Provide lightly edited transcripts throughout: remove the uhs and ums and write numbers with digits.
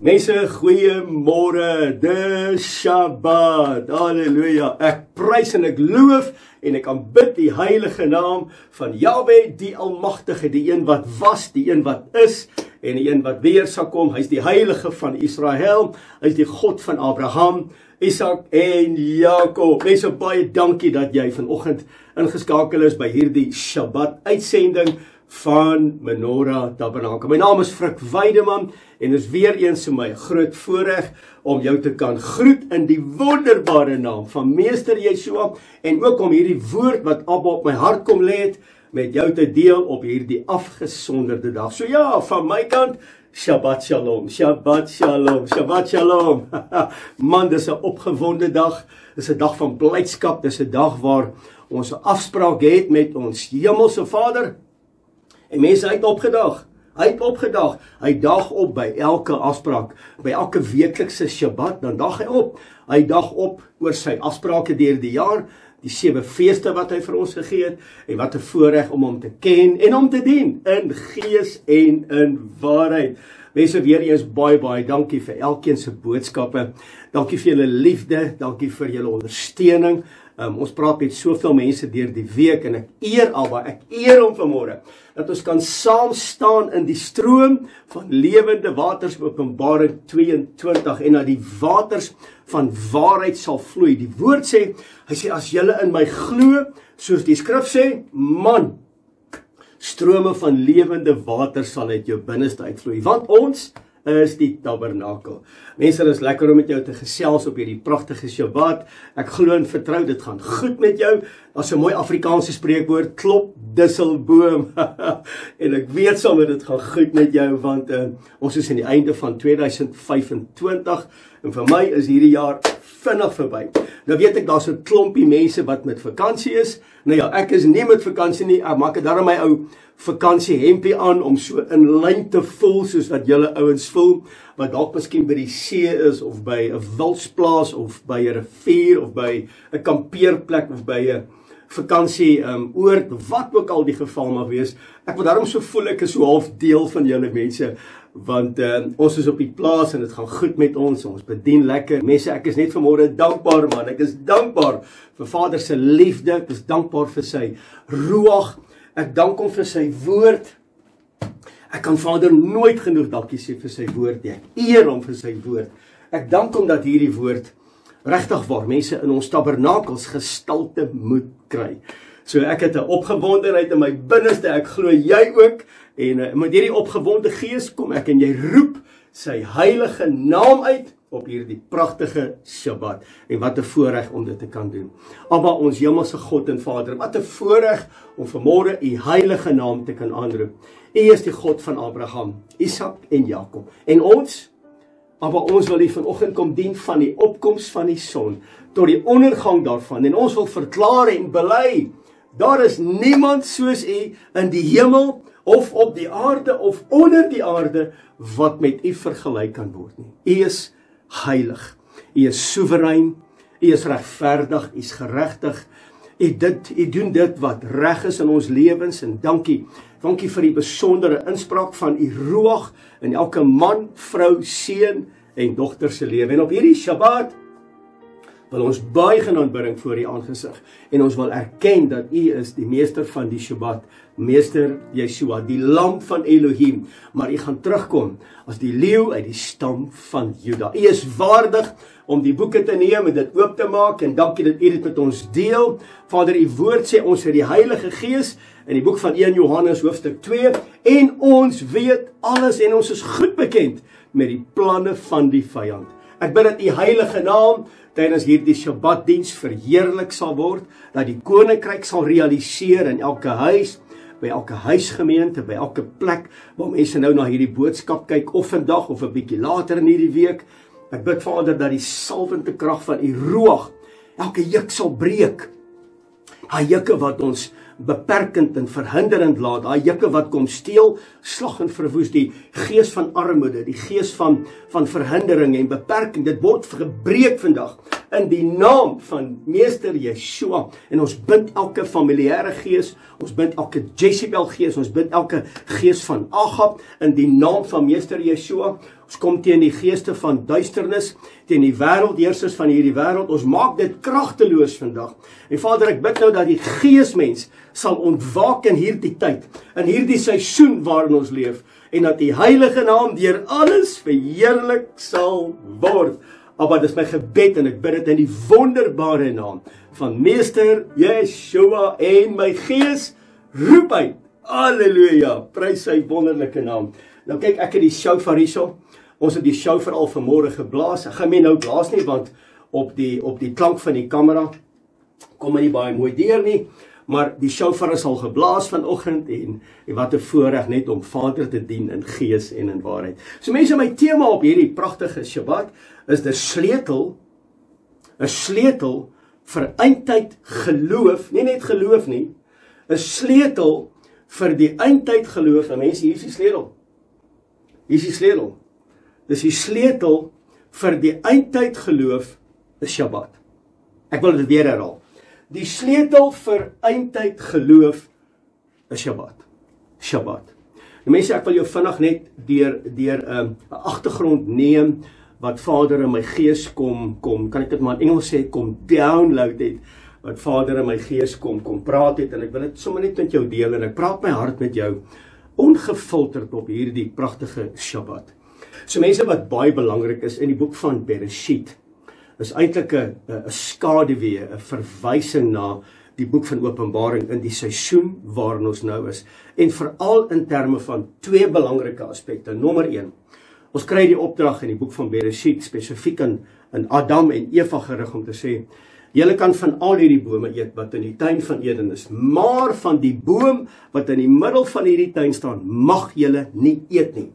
Mense, goeiemôre, dis Shabbat, halleluja, ek prys en ek loof en ek aanbid die heilige naam van Jahweh, die almagtige, die een wat was, die een wat is, en die een wat weer sal kom. Hy is die heilige van Israel, hy is die God van Abraham, Isak en Jakob. Mense, baie dankie dat jy vanoggend ingeskakel is by hierdie Shabbat uitsending van Menorah Tabernakel. My naam is Frik Weideman en is weer eens vir my groot voorreg om jou te kan groet in die wonderbare naam van Meester Yeshua en ook om hierdie woord wat Abba op my hart kom lê het met jou te deel op hierdie afgesonderde dag. So ja, van my kant Shabbat Shalom, Shabbat Shalom, Shabbat Shalom. Man, dis 'n opgewonde dag, dis 'n dag van blydskap, dis 'n dag waar ons 'n afspraak het met ons hemelse Vader. En mense, hy het opgedag, hy dag op by elke afspraak, by elke weeklikse Shabbat, dan dag hy op. Hy dag op oor sy afsprake deur die jaar, die 7 feeste wat hy vir ons gegee het, en wat 'n voorreg om hom te ken en om te dien, in gees en in waarheid. Mense, weer eens baie dankie vir elkeen se boodskappe, dankie vir julle liefde, dankie vir julle ondersteuning. Ons praat met soveel mense deur die week en ek eer Abba, ek eer hom vanmôre, dat ons kan saam staan in die stroom van lewende waters, Openbaring 22, en dat die waters van waarheid sal vloei. Die woord sê, hy sê, as julle in my glo, soos die skrif sê, man, strome van lewende water sal uit jou binneste uitvloei, want ons is die tabernakel. Mense, dit is lekker om met jou te gesels op hierdie pragtige Shabbat. Ek glo en vertrou, dit gaan goed met jou. Daar's 'n mooi Afrikaanse spreekwoord, klop disselboom. En ek weet sommer dit gaan goed met jou, want ons is aan die einde van 2025, en vir my is hierdie jaar vinnig verby. Nou weet ek, daar's 'n klompie mense wat met vakansie is. Nou ja, ek is nie met vakansie nie, ek maak daarom my ou vakansie hempie aan, om so in lyn te voel, soos wat julle ouens voel, wat dalk miskien by die see is, of by 'n wildsplaas, of by 'n rivier, of by 'n kampeerplek, of by 'n vakansie oord, wat ook al die geval mag wees. Ek wil daarom so voel, ek is so half deel van julle mense, want ons is op die plaas en dit gaan goed met ons bedien lekker. Mense, ek is net vanmôre dankbaar, man, ek is dankbaar vir Vader se liefde, ek is dankbaar vir sy ruach, ek dank hom vir sy woord. Ek kan Vader nooit genoeg dankie sê vir sy woord nie, ek eer hom vir sy woord. Ek dank hom dat hierdie woord regtig waar mense in ons tabernakels gestalte moet kry. So ek het 'n opgewondenheid in my binneste, ek glo jy ook, en met hierdie opgewonde gees kom ek en jy roep sy heilige naam uit op hierdie pragtige Shabbat. En wat 'n voorreg om dit te kan doen. Abba, ons hemelse God en Vader, wat 'n voorreg om vanmôre u heilige naam te kan aanroep. U is die God van Abraham, Isak en Jakob. En ons, Abba, ons wil u vanoggend kom dien van die opkoms van die son tot die ondergang daarvan. En ons wil verklaar en bely, daar is niemand soos u in die hemel of op die aarde of onder die aarde wat met u vergelyk kan word nie. U is heilig, u is soewerein, u is regverdig, u is geregtig. U doen dit wat reg is in ons lewens, en dankie vir die besondere inspraak van u ruach in elke man, vrou, seun en dogter se lewe. En op hierdie Shabbat wil ons buig in aanbidding voor u aangesig, en ons wil erken dat u is die meester van die Shabbat, Meester Yeshua, die lam van Elohim, maar u gaan terugkom as die leeu uit die stam van Juda. U is waardig om die boeke te neem en dit oop te maak, en dankie dat u dit met ons deel. Vader, u woord sê ons het die Heilige Gees in die boek van 1 Johannes hoofstuk 2, en ons weet alles en ons is goed bekend met die planne van die vyand. Ek bid dat u heilige naam tydens hierdie Shabbatdiens verheerlik sal word, dat die koninkryk sal realiseer in elke huis, by elke huisgemeente, by elke plek waar mense nou na hierdie boodskap kyk, of vandag of 'n bietjie later in hierdie week. Ek bid, Vader, dat die salwende krag van u ruach elke juk sal breek. Daai jukke wat ons beperkend en verhinderend laat, daai jukke wat kom steel, slag en verwoes, die gees van armoede, die gees van verhindering en beperking, dit word gebreek vandag in die naam van Meester Yeshua. En ons bind elke familiêre gees, ons bind elke Jezebel gees, ons bind elke gees van Agab in die naam van Meester Yeshua. Ons kom teen die geeste van duisternis, teen die wêreldheersers van hierdie wêreld. Ons maak dit kragteloos vandag. En Vader, ek bid nou dat die Geesmens sal ontwaak in hierdie tyd, in hierdie seisoen waarin ons leef, en dat die heilige naam deur alles verheerlik sal word. Maar dis my gebed en ek bid dit in die wonderbare naam van Meester Yeshua, en my gees roep uit. Halleluja, prys sy wonderlike naam. Nou kyk, ek het die shofar hierso. Ons het die shofar al vanmôre geblaas. Ek gaan my nou blaas nie, want op die klank van die kamera kom hy nie baie mooi deur nie. Maar die shofar is al geblaas vanoggend, en wat 'n voorreg net om Vader te dien in gees en in waarheid. So mense, my tema op hierdie pragtige Shabbat is 'n sleutel vir eindtyd geloof, nie net geloof nie, 'n sleutel vir die eindtyd geloof. En mense, hier is die sleutel. Hier is die sleutel. Dis die sleutel vir die eindtyd geloof is Shabbat. Ek wil dit weer herhaal. Die sleutel vir eindtyd geloof is Shabbat. Shabbat. Nou mense, ek wil jou vinnig net deur 'n agtergrond neem wat Vader in my gees kom, kan ek dit maar in Engels sê, kom download het, wat Vader in my gees kom praat het, en ek wil dit sommer net met jou deel, en ek praat my hart met jou, ongefilterd op hierdie pragtige Shabbat. So mense, wat baie belangrik is in die boek van Bereshit, is eintlik 'n skaduwee, 'n verwysing na die boek van Openbaring in die seisoen waarin ons nou is, en veral in terme van twee belangrike aspekte. Nommer 1, ons kry die opdrag in die boek van Bereshit spesifiek in Adam en Eva gerig om te sê, julle kan van al hierdie bome eet wat in die tuin van Eden is, maar van die boom wat in die middel van hierdie tuin staan, mag julle nie eet nie.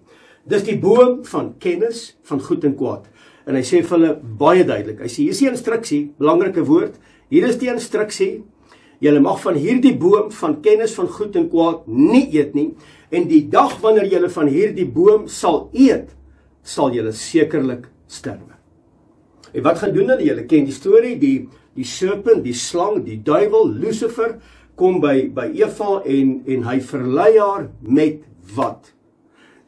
Dis die boom van kennis van goed en kwaad. En hy sê vir hulle baie duidelik, hy sê, hier is die instruksie, belangrike woord, hier is die instruksie, julle mag van hierdie boom van kennis van goed en kwaad nie eet nie, en die dag wanneer julle van hierdie boom sal eet, sal julle sekerlik sterwe. En wat gaan doen hulle? Julle ken die storie, die serpent, die slang, die duiwel, Lucifer, kom by Eva en hy verlei haar met wat?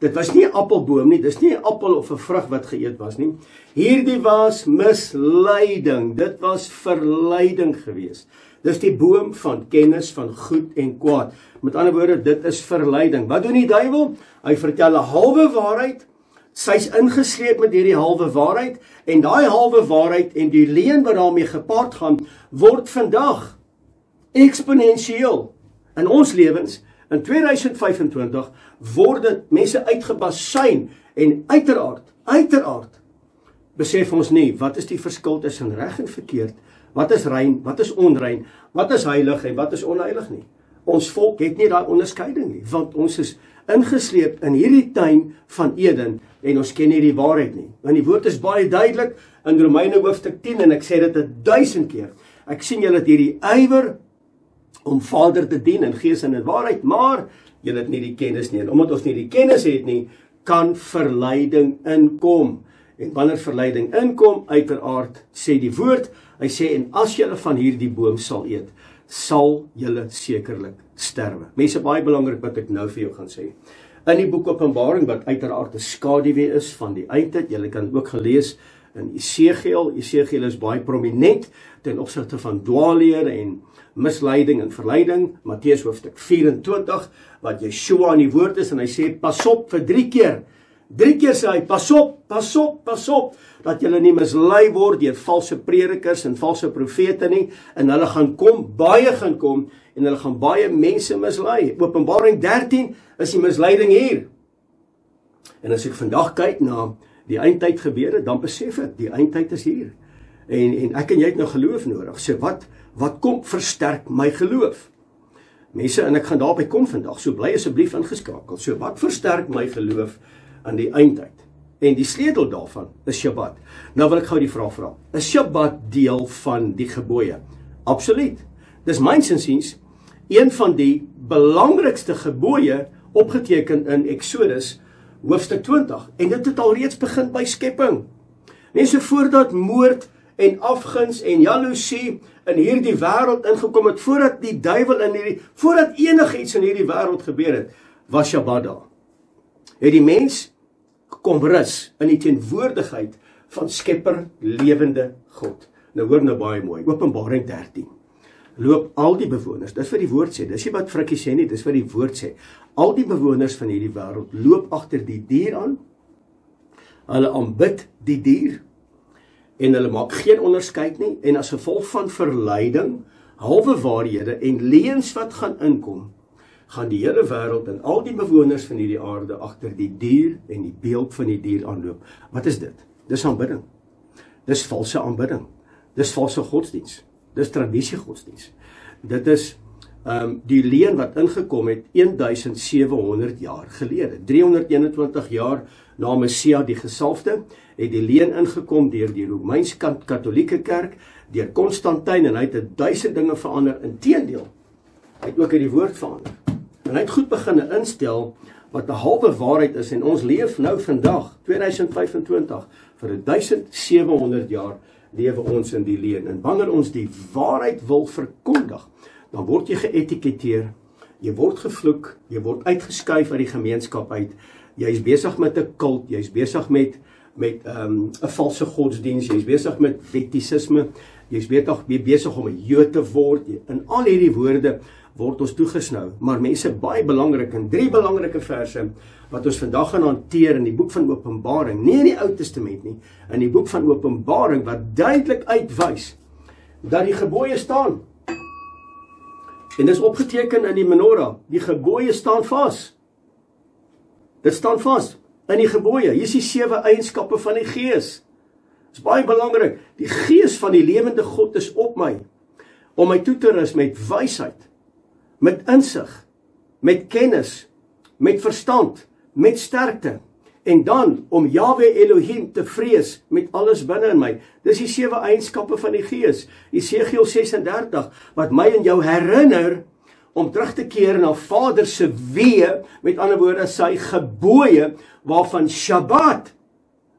Dit was nie 'n appelboom nie, dis nie 'n appel of 'n vrug wat geëet was nie. Hierdie was misleiding, dit was verleiding gewees. Dis die boom van kennis van goed en kwaad. Met ander woorde, dit is verleiding. Wat doen die duiwel? Hy vertel 'n halwe waarheid, sy's ingesleep met hierdie halwe waarheid, en daai halwe waarheid en die leuen wat daarmee gepaard gaan, word vandag eksponensieel in ons lewens. In 2025 word dit mense uitgebasuin, en uiteraard besef ons nie, wat is die verskil tussen reg en verkeerd, wat is rein, wat is onrein, wat is heilig en wat is onheilig nie. Ons volk het nie daai onderskeiding nie, want ons is ingesleep in hierdie tuin van Eden, en ons ken nie die waarheid nie. Want die woord is baie duidelik in Romeine hoofstuk 10, en ek sê dit 1000 keer. Ek sien julle het hierdie ywer om Vader te dien in gees en in waarheid, maar julle het nie die kennis nie. En omdat ons nie die kennis het nie, kan verleiding inkom. En wanneer verleiding inkom, uiteraard sê die woord, hy sê, en as julle van hierdie boom sal eet, sal julle sekerlik sterwe. Mense, baie belangrik wat ek nou vir jou gaan sê. In die boek Openbaring, wat uiteraard 'n skaduwee is van die eindtyd, julle kan ook gelees in Esegiel. Esegiel is baie prominent ten opsigte van dwaalleer en misleiding en verleiding. Matteus hoofstuk 24, wat Yeshua in die woord is, en hy sê, pas op vir 3 keer. 3 keer sê hy, pas op, dat julle nie mislei word deur valse predikers en valse profete nie, en hulle gaan kom, baie gaan kom, en hulle gaan baie mense mislei. Openbaring 13 is die misleiding hier. En as ek vandag kyk na die eindtyd gebeure, dan besef ek, die eindtyd is hier. En ek en jy het nou geloof nodig. So wat kom versterk my geloof? Mense, en ek gaan daarby kom vandag, so bly asseblief ingeskakel. So wat versterk my geloof aan die eindtyd? En die sleutel daarvan is Shabbat. Nou wil ek gou die vraag vra. Is Shabbat deel van die gebooie? Absoluut. Dis myns insiens een van die belangrikste gebooie opgeteken in Exodus hoofstuk 20. En dit het alreeds begin by skepping. Mense, voordat moord en afguns en jaloesie in hierdie wêreld ingekom het, voordat die duiwel voordat enigiets in hierdie wêreld gebeur het, was Shabbat daar. Het die mens kom rus in die teenwoordigheid van Skepper lewende God. Nou hoor nou baie mooi, Openbaring 13. Loop al die bewoners, dis wat die woord sê, dis nie wat Frikkie sê nie, dis wat die woord sê. Al die bewoners van hierdie wêreld loop agter die dier aan. Hulle aanbid die dier en hulle maak geen onderskeid nie en as gevolg van verleiding, halwe waarhede en leuns wat gaan inkom, gaan die hele wêreld en al die bewoners van hierdie aarde agter die dier en die beeld van die dier aanloop. Wat is dit? Dis aanbidding. Dis valse aanbidding. Dis valse godsdiens. Dis tradisie godsdiens. Dit is die leuen wat ingekom het 1700 jaar gelede. 321 jaar na Messia die gesalfde, het die leuen ingekom deur die Romeins-Katolieke kerk, deur Konstantyn en hy het 1000 dinge verander. Inteendeel, hy het ook die woord verander. En hy het goed begin instel wat 'n halwe waarheid is en ons leef nou vandag 2025 vir 1700 jaar lewe ons in die leuen. En wanneer ons die waarheid wil verkondig, dan word jy geetiketeer, jy word gevloek, jy word uitgeskuif uit die gemeenskap uit. Jy is besig met 'n kult, jy is besig met 'n valse godsdiens, jy is besig met wettisisme, jy is besig om 'n Jood te word. In al hierdie woorde word ons toegesnou, maar mense, baie belangrik, en 3 belangrike verse wat ons vandag gaan hanteer in die boek van Openbaring, nie in die Ou Testament nie, in die boek van Openbaring, wat duidelik uitwys dat die gebooie staan. En dis opgeteken in die menorah, die gebooie staan vas. Dit staan vas in die gebooie. Hier is die 7 eienskappe van die Gees. Dit is baie belangrik. Die Gees van die lewende God is op my, om my toe te rus met wysheid, met insig, met kennis, met verstand, met sterkte, en dan om Yahweh Elohim te vrees met alles binne in my. Dis die 7 eienskappe van die Gees. Esegiel 36, wat my en jou herinner om terug te keer na Vader se weë, met ander woorde sy gebooie, waarvan Shabbat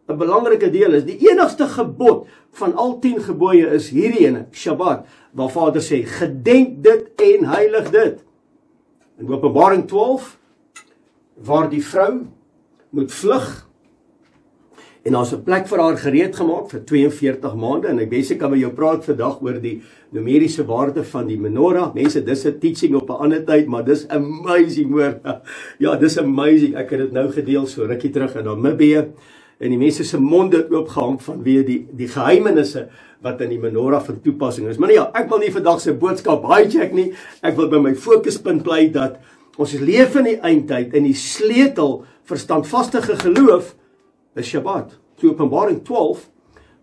'n belangrike deel is. Die enigste gebod van al 10 gebooie is hierdie ene, Shabbat, waar Vader sê, gedenk dit en heilig dit. In Openbaring 12, waar die vrou moet vlug, en daar's 'n plek vir haar gereed gemaak vir 42 maande, en ek wens ek kan met jou praat vandag oor die numeriese waarde van die menorah. Mense, dis 'n teaching op 'n ander tyd, maar dis amazing hoor. Ja, dis amazing. Ek het dit nou gedeel so rukkie terug in Namibië, en die mense se monde het oopgehang vanweë die geheimenisse wat in die menorah van toepassing is. Maar ja, ek wil nie vandag se boodskap hijack nie. Ek wil by my fokuspunt bly dat ons leef in die eindtyd en die sleutel vir standvastige geloof is Shabbat. So Openbaring 12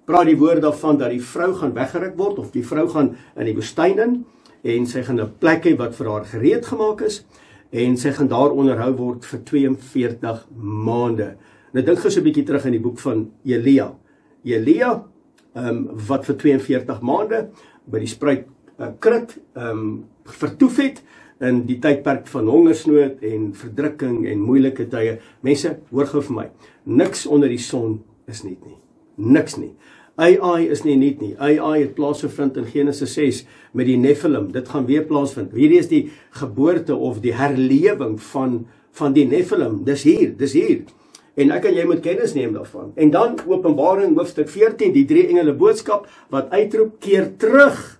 praat die woord daarvan dat die vrou gaan weggeruk word, of die vrou gaan in die woestyn in, en sy gaan 'n plek hê wat vir haar gereed gemaak is, en sy gaan daar onderhou word vir 42 maande. Nou dink gou so 'n bietjie terug in die boek van Elia. Elia, wat vir 42 maande by die spruit Krit vertoef het, in die tydperk van hongersnood en verdrukking en moeilike tye. Mense, hoor gou vir my, niks onder die son is nuut nie. Niks nie. AI is nie nuut nie. AI het plaasgevind in Genesis 6 met die Nephilim. Dit gaan weer plaasvind. Hierdie is die geboorte of die herlewing van die Nephilim. Dis hier. En ek en jy moet kennis neem daarvan. En dan Openbaring hoofstuk 14, die 3 engele boodskap wat uitroep, keer terug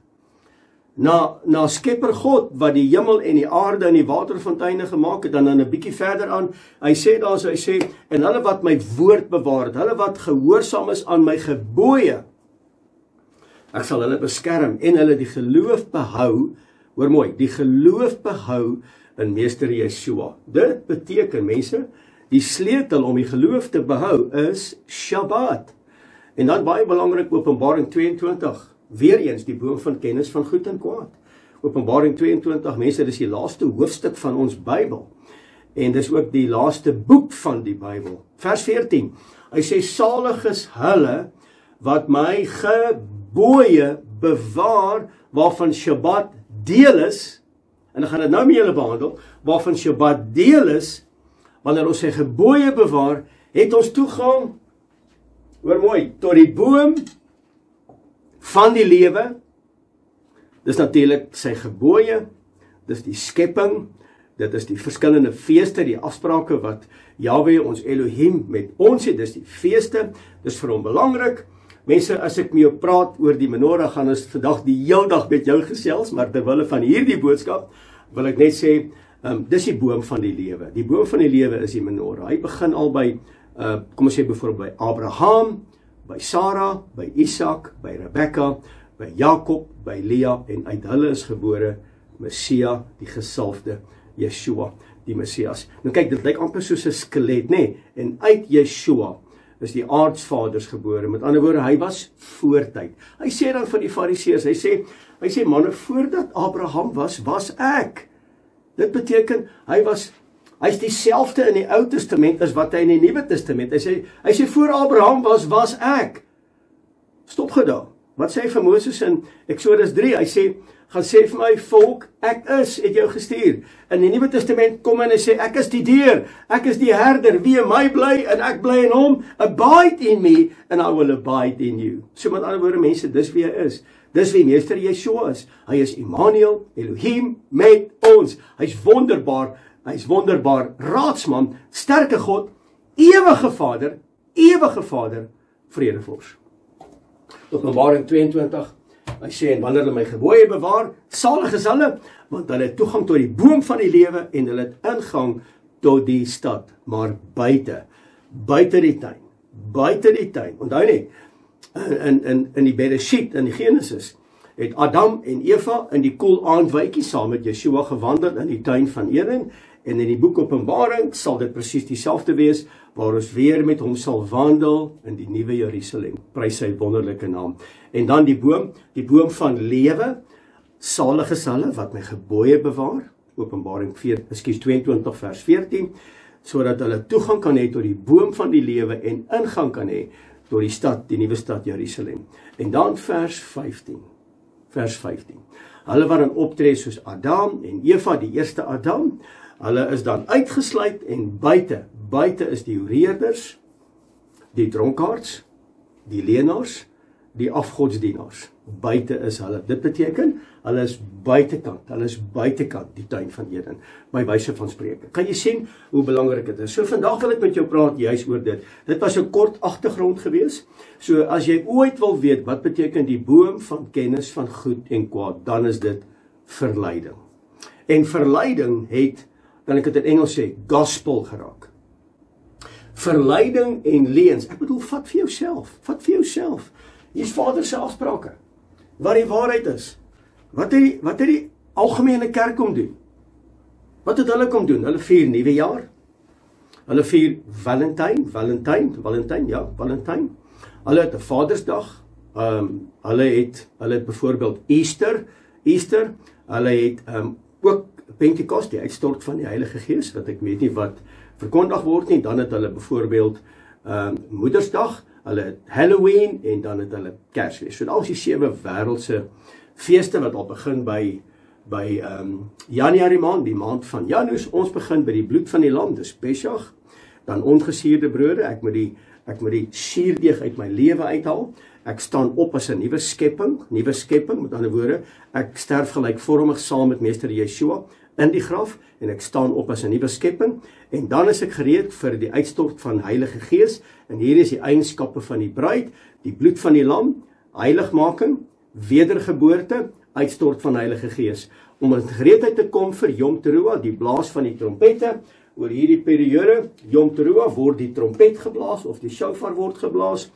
na Skepper God, wat die hemel en die aarde en die waterfonteine gemaak het. Dan 'n bietjie verder aan, hy sê, en hulle wat my woord bewaar het, hulle wat gehoorsaam is aan my gebooie, ek sal hulle beskerm en hulle die geloof behou, hoor mooi, die geloof behou in Meester Yeshua. Dit beteken, mense, die sleutel om die geloof te behou is Shabbat. En dan baie belangrik, Openbaring 22, weer eens die boom van kennis van goed en kwaad. Openbaring 22, mense, dis die laaste hoofstuk van ons Bybel. En dis ook die laaste boek van die Bybel. Vers 14, hy sê, salig is hulle wat my gebooie bewaar, waarvan Shabbat deel is, en ek gaan dit nou met julle behandel, waarvan Shabbat deel is, wanneer ons sy gebooie bewaar, het ons toegang, hoor mooi, tot die boom van die lewe. Dis natuurlik sy gebooie, dis die skepping, Dit is die verskillende feeste, die afsprake wat Yahweh ons Elohim met ons het, dis die feeste, dis vir hom belangrik. Mense, as ek met jou praat oor die menorah, gaan ons vandag die heel dag met jou gesels, maar terwille van hierdie boodskap, wil ek net sê, dis die boom van die lewe. Die boom van die lewe is die menorah. Hy begin al by, kom ons sê byvoorbeeld by Abraham, by Sarah, by Isak, by Rebekka, by Jakob, by Lea, en uit hulle is gebore Messia, die gesalfde, Yeshua, die Messias. Nou kyk, dit lyk amper soos 'n skelet, nê? En uit Yeshua is die aardsvaders gebore. Met ander woorde, hy was voortyd. Hy sê dan van die Fariseërs, hy sê manne, voordat Abraham was ek. Dit beteken, hy's dieselfde in die Ou Testament as wat hy in die Nuwe Testament. Hy sê voor Abraham was ek. Stop gedaal. Wat sê hy vir Moses in Exodus 3? Hy sê, gaan sê vir my volk, ek het jou gestuur. In die Nuwe Testament kom en hy sê, ek is die deur, ek is die herder, wie in my bly en ek bly in hom, abide in me and I will abide in you. So met ander woorde mense, dis wie hy is. Dis wie meester Yeshua is. Hy is Immanuel, Elohim met ons. Hy's wonderbaar, raadsman, sterke God, ewige Vader, vredevors. Openbaring 22, hy sê, en wanneer hulle my gebooie bewaar, salig is hulle, want hulle het toegang tot die boom van die lewe, en hulle het ingang tot die stad, maar buite die tuin, onthou net, in die Bereshit, in die Genesis, het Adam en Eva in die koel aandwykie saam met Yeshua gewandel in die tuin van Eden, en in die boek Openbaring sal dit presies dieselfde wees, waar ons weer met hom sal wandel in die nuwe Jerusalem, prys sy wonderlike naam. En dan die boom van lewe, salig is hulle wat my gebooie bewaar, Openbaring 22 vers 14, sodat hulle toegang kan hê tot die boom van die lewe en ingang kan hê tot die stad, die nuwe stad Jerusalem. En dan vers 15. Hulle wat dan optree soos Adam en Eva, die eerste Adam, hulle is dan uitgesluit en buite is die hoereerders, die dronkaards, die leenaars, die afgodsdienaars. Buite is hulle. Dit beteken, hulle is buitekant die tuin van Eden, by wyse van spreke. Kan jy sien hoe belangrik dit is? So vandag wil ek met jou praat juis oor dit. Dit was 'n kort agtergrond gewees. So as jy ooit wil weet wat beteken die boom van kennis van goed en kwaad, dan is dit verleiding. En verleiding het, kan ek dit in Engels sê, gospel geraak. Verleiding en leens. Ek bedoel, vat vir jouself. Hier is Vader se afsprake. Wat die waarheid is. Wat het die algemene kerk kom doen? Wat het hulle kom doen? Hulle vier nuwe jaar. Hulle vier Valentine. Hulle het 'n Vadersdag. Hulle het byvoorbeeld Easter. Hulle het ook Pentekoste, die uitstort van die Heilige Gees, wat ek weet nie wat verkondig word nie. Dan het hulle byvoorbeeld Moedersdag, hulle het Halloween en dan het hulle Kersfees. So al die 7 wêreldse feeste wat al begin by Januarie maand, die maand van Janus. Ons begin by die bloed van die lam, dis Pesach. Dan ongesuurde brode, ek moet die suurdeeg uit my lewe uithaal. Ek staan op as 'n nuwe skepping, met ander woorde, ek sterf gelykvormig saam met meester Yeshua in die graf, en ek staan op as 'n nuwe skepping, en dan is ek gereed vir die uitstort van Heilige Gees, en hier is die eienskappe van die bruid, die bloed van die lam, heiligmaking, wedergeboorte, uitstort van Heilige Gees, om in gereedheid te kom vir Yom Teruah, die blaas van die trompette. Oor hierdie periode, Yom Teruah, word die trompet geblaas, of die shofar word geblaas.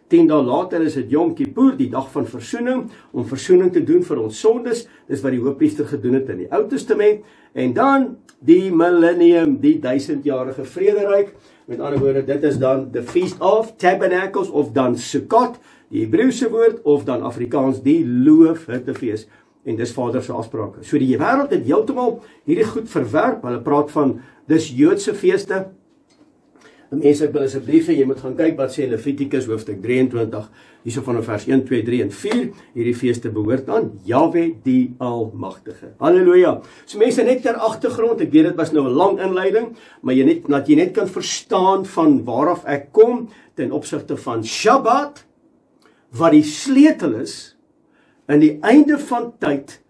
10 dae later is dit Yom Kippur, die dag van versoening, om versoening te doen vir ons sondes. Dis wat die hoofpriester gedoen het in die Ou Testament. En dan die millennium, die 1000-jarige vrederyk. Met ander woorde, dit is dan the Feast of Tabernacles, of dan Sukkot, die Hebreëse woord, of dan Afrikaans die Loofhuttefees. En dis Vader se afsprake. So die wêreld het heeltemal hierdie goed verwerp. Hulle praat van dis Joodse feeste. Mense, ek wil asseblief jy moet gaan kyk wat sê Levitikus hoofstuk 23, hierso van vers 1, 2, 3 en 4. Hierdie feeste behoort aan Yahweh die Almagtige. Halleluja. So mense, net ter agtergrond, ek weet dit was nou 'n lang inleiding, maar dat jy net kan verstaan van waaraf ek kom ten opsigte van Shabbat, wat die sleutel is in die einde van tyd,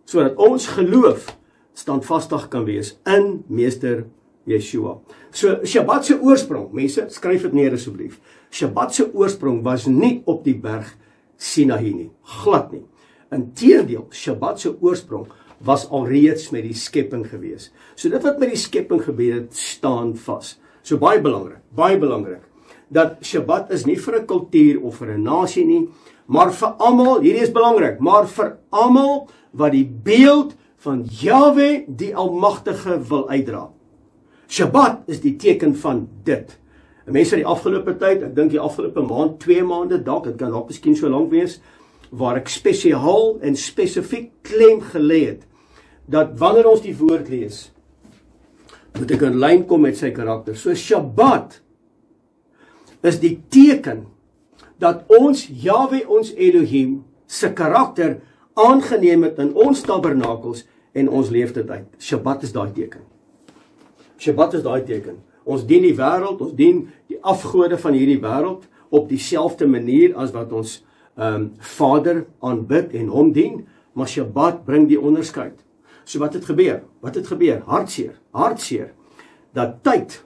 sodat ons geloof standvastig kan wees in Meester Yeshua. So Shabbat se oorsprong, mense, skryf dit neer asseblief. Shabbat se oorsprong was nie op die berg Sinaï nie, glad nie. Inteendeel, Shabbat se oorsprong was alreeds met die skepping gewees. So dit wat met die skepping gebeur het, staan vas. So baie belangrik, dat Shabbat is nie vir 'n kultuur of vir 'n nasie nie, maar vir almal, hierdie is belangrik, maar vir almal wat die beeld van Jahwe die Almagtige wil uitdra. Shabbat is die teken van dit. En mense die afgelope tyd, ek dink die afgelope maand, 2 maande dalk, dit kan dalk miskien so lank wees, waar ek spesiaal en spesifiek klem gelê het, dat wanneer ons die woord lees, moet ek in lyn kom met sy karakter. So Shabbat is die teken dat ons Jahwe, ons Elohim, se karakter aangeneem het in ons tabernakels en ons leef dit uit. Shabbat is daai teken. Shabbat is daai teken. Ons dien die wêreld, ons dien die afgode van hierdie wêreld op dieselfde manier as wat ons Vader aanbid en hom dien, maar Shabbat bring die onderskeid. So wat het gebeur? Wat het gebeur? Hartseer. Dat tyd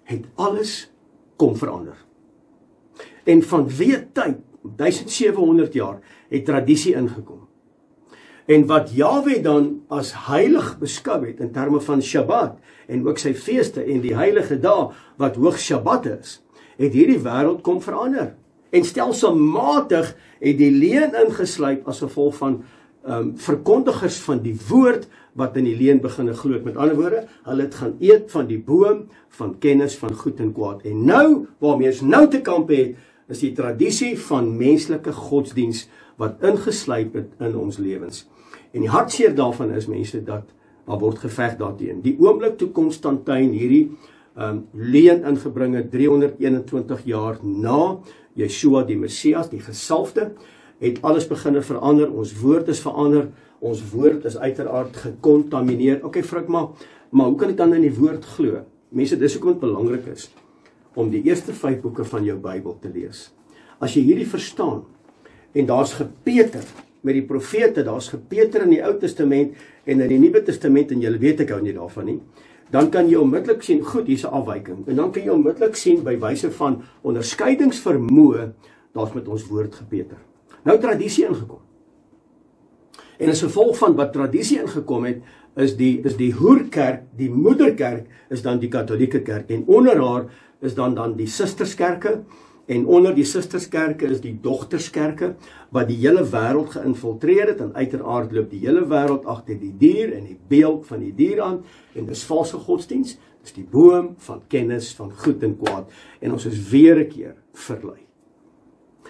het alles kom verander. En vanweë tyd, 1700 jaar, het tradisie ingekom. En wat Jahwe dan as heilig beskou het in terme van Shabbat en ook sy feeste en die heilige dae wat hoog Shabbat is, het hierdie wêreld kom verander. En stelselmatig het die leuen ingesluip as gevolg van verkondigers van die woord wat in die leuen begin glo. Met ander woorde, hulle het gaan eet van die boom van kennis van goed en kwaad. En nou, waarmee ons nou te kamp het, is die tradisie van menslike godsdiens wat ingesluip het in ons lewens. En die hartseer daarvan is, mense, dat daar word geveg daarteen. Die oomblik toe Konstantin hierdie leuen ingebring het, 321 jaar na Yeshua die Messias, die gesalfde, het alles begin verander, ons woord is verander, ons woord is uiteraard gekontamineer. Okay, vra ek maar hoe kan ek dan in die woord glo? Mense, dis hoekom dit belangrik is om die eerste 5 boeke van jou Bybel te lees. As jy hierdie verstaan, en daar's gepeter met die profete, daar's gepeter in die Ou Testament en in die Nuwe Testament, en julle weet ek hou nie daarvan nie, dan kan jy onmiddellik sien, goed, hier's 'n afwyking, en dan kan jy onmiddellik sien, by wyse van onderskeidingsvermoë, daar's met ons woord gepeter. Nou tradisie ingekom. En as gevolg van wat tradisie ingekom het, is die hoerkerk, die moederkerk, is dan die katholieke kerk, en onder haar is dan die sisterskerke, en onder die sisterskerke is die dogterskerke, wat die hele wêreld geïnfiltreer het, en uiteraard loop die hele wêreld agter die dier, en die beeld van die dier aan, en dis valse godsdiens, dis die boom van kennis van goed en kwaad, en ons is weer 'n keer verlei.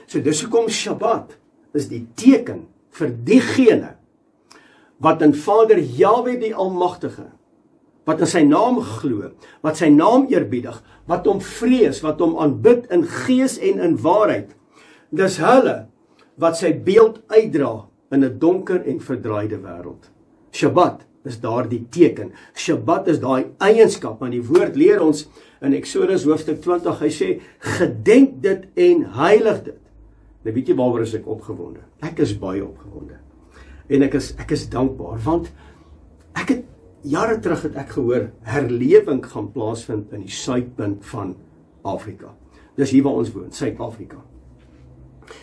So dis hoekom Shabbat is die teken vir diegene wat in Vader Jahwe die Almagtige, wat in sy naam glo, wat sy naam eerbiedig, wat hom vrees, wat hom aanbid in gees en in waarheid. Dis hulle wat sy beeld uitdra in 'n donker en verdraaide wêreld. Shabbat is daardie teken. Shabbat is daai eienskap, want die woord leer ons in Eksodus hoofstuk 20, hy sê, gedenk dit en heilig dit. Nou weet jy waaroor is ek opgewonde? Ek is baie opgewonde. En ek is dankbaar, want jare terug het ek gehoor, herlewing gaan plaasvind in die suidpunt van Afrika. Dis hier waar ons woon, Suid-Afrika.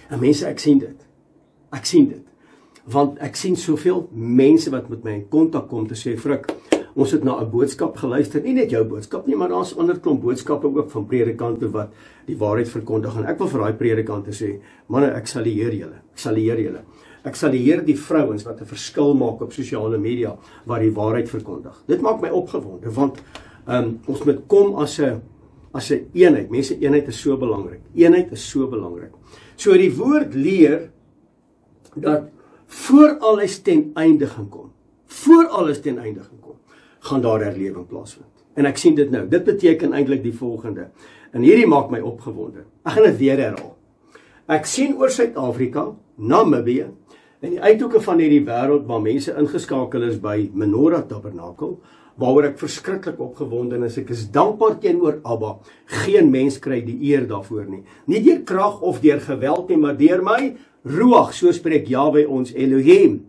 En mense, ek sien dit. Want ek sien soveel mense wat met my in kontak kom te sê, Frik, ons het na 'n boodskap geluister, nie net jou boodskap nie, maar daar's ander klomp boodskappe ook van predikante wat die waarheid verkondig. En ek wil vir daai predikante sê, manne, ek salieer julle. Ek salieer die vrouens wat 'n verskil maak op sosiale media waar die waarheid verkondig. Dit maak my opgewonde, want ons moet kom as 'n eenheid. Mense, eenheid is so belangrik. So die woord leer dat voor alles ten einde gaan kom, gaan daar herlewing plaasvind. En ek sien dit nou. Dit beteken eintlik die volgende. En hierdie maak my opgewonde. Ek gaan dit weer herhaal. Ek sien oor Suid-Afrika, Namibië, en die uithoeke van hierdie wêreld waar mense ingeskakel is by Menorah Tabernakel, waaroor ek verskriklik opgewonde is. Ek is dankbaar teenoor Abba. Geen mens kry die eer daarvoor nie. Nie deur krag of deur geweld nie, maar deur my Ruach, so spreek Jahwe ons Elohim.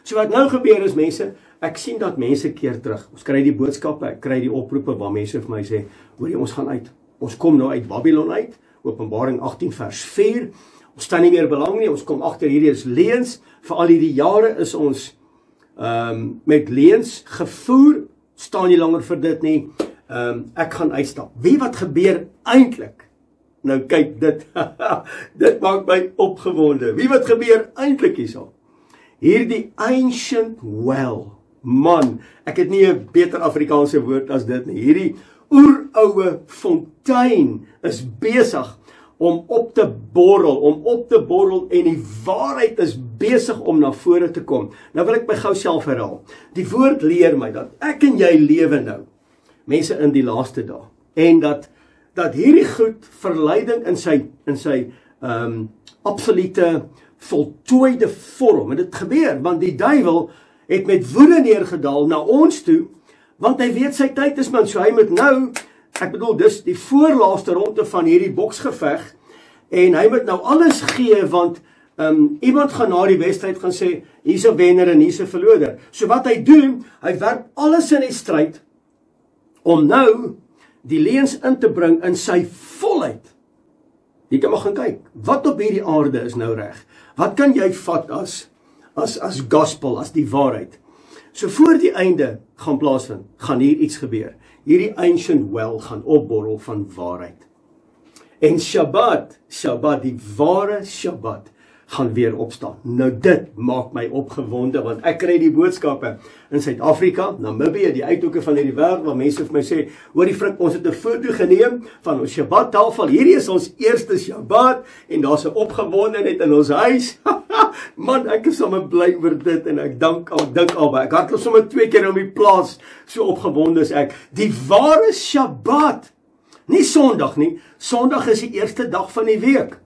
So wat nou gebeur is, mense, ek sien dat mense keer terug. Ons kry die boodskappe, ek kry die oproepe waar mense vir my sê, hoorie, ons gaan uit. Ons kom nou uit Babylon uit, Openbaring 18 vers 4. Ons staan nie meer belang nie, ons kom agter hierdie is leuns. Vir al hierdie jare is ons met leuns gevoer, staan nie langer vir dit nie. Ek gaan uitstap. Wie wat gebeur eintlik? Nou kyk dit, dit maak my opgewonde. Wie wat gebeur eintlik hierso? Hierdie ancient well, man, ek het nie 'n beter Afrikaanse woord as dit nie. Hierdie oeroue fontein is besig om op te borrel en die waarheid is besig om na vore te kom. Nou wil ek my gou self herhaal. Die woord leer my dat ek en jy lewe nou, mense in die laaste dae, en dat hierdie goed verleiding in sy absolute voltooide vorm, en dit gebeur, want die duiwel het met woede neergedaal na ons toe, want hy weet sy tyd is man, so hy moet nou, ek bedoel, dis die voorlaaste ronde van hierdie boksgeveg, en hy moet nou alles gee, want iemand gaan na die wedstryd gaan sê, hier's 'n wenner en hier's 'n verloder. So wat hy doen, hy werp alles in die stryd, om nou die leuns in te bring in sy volheid. Jy kan maar gaan kyk, wat op hierdie aarde is nou reg? Wat kan jy vat as gospel, as die waarheid? So voor die einde gaan plaasvind, gaan hier iets gebeur. Hierdie ancient well gaan opborrel van waarheid. En Shabbat, die ware Shabbat, gaan weer opstaan. Nou dit maak my opgewonde, want ek kry die boodskappe in Suid-Afrika, Namibië, die uithoeke van hierdie wêreld, waar mense vir my sê, hoorie Frik, ons het 'n foto geneem van ons Shabbat tafel, hierdie is ons eerste Shabbat, en daar's 'n opgewondenheid in ons huis. Man, ek is sommer bly oor dit, en ek dink albei, ek hardloop sommer 2 keer om die plaas, so opgewonde is ek. Die ware Shabbat, nie Sondag nie, Sondag is die eerste dag van die week.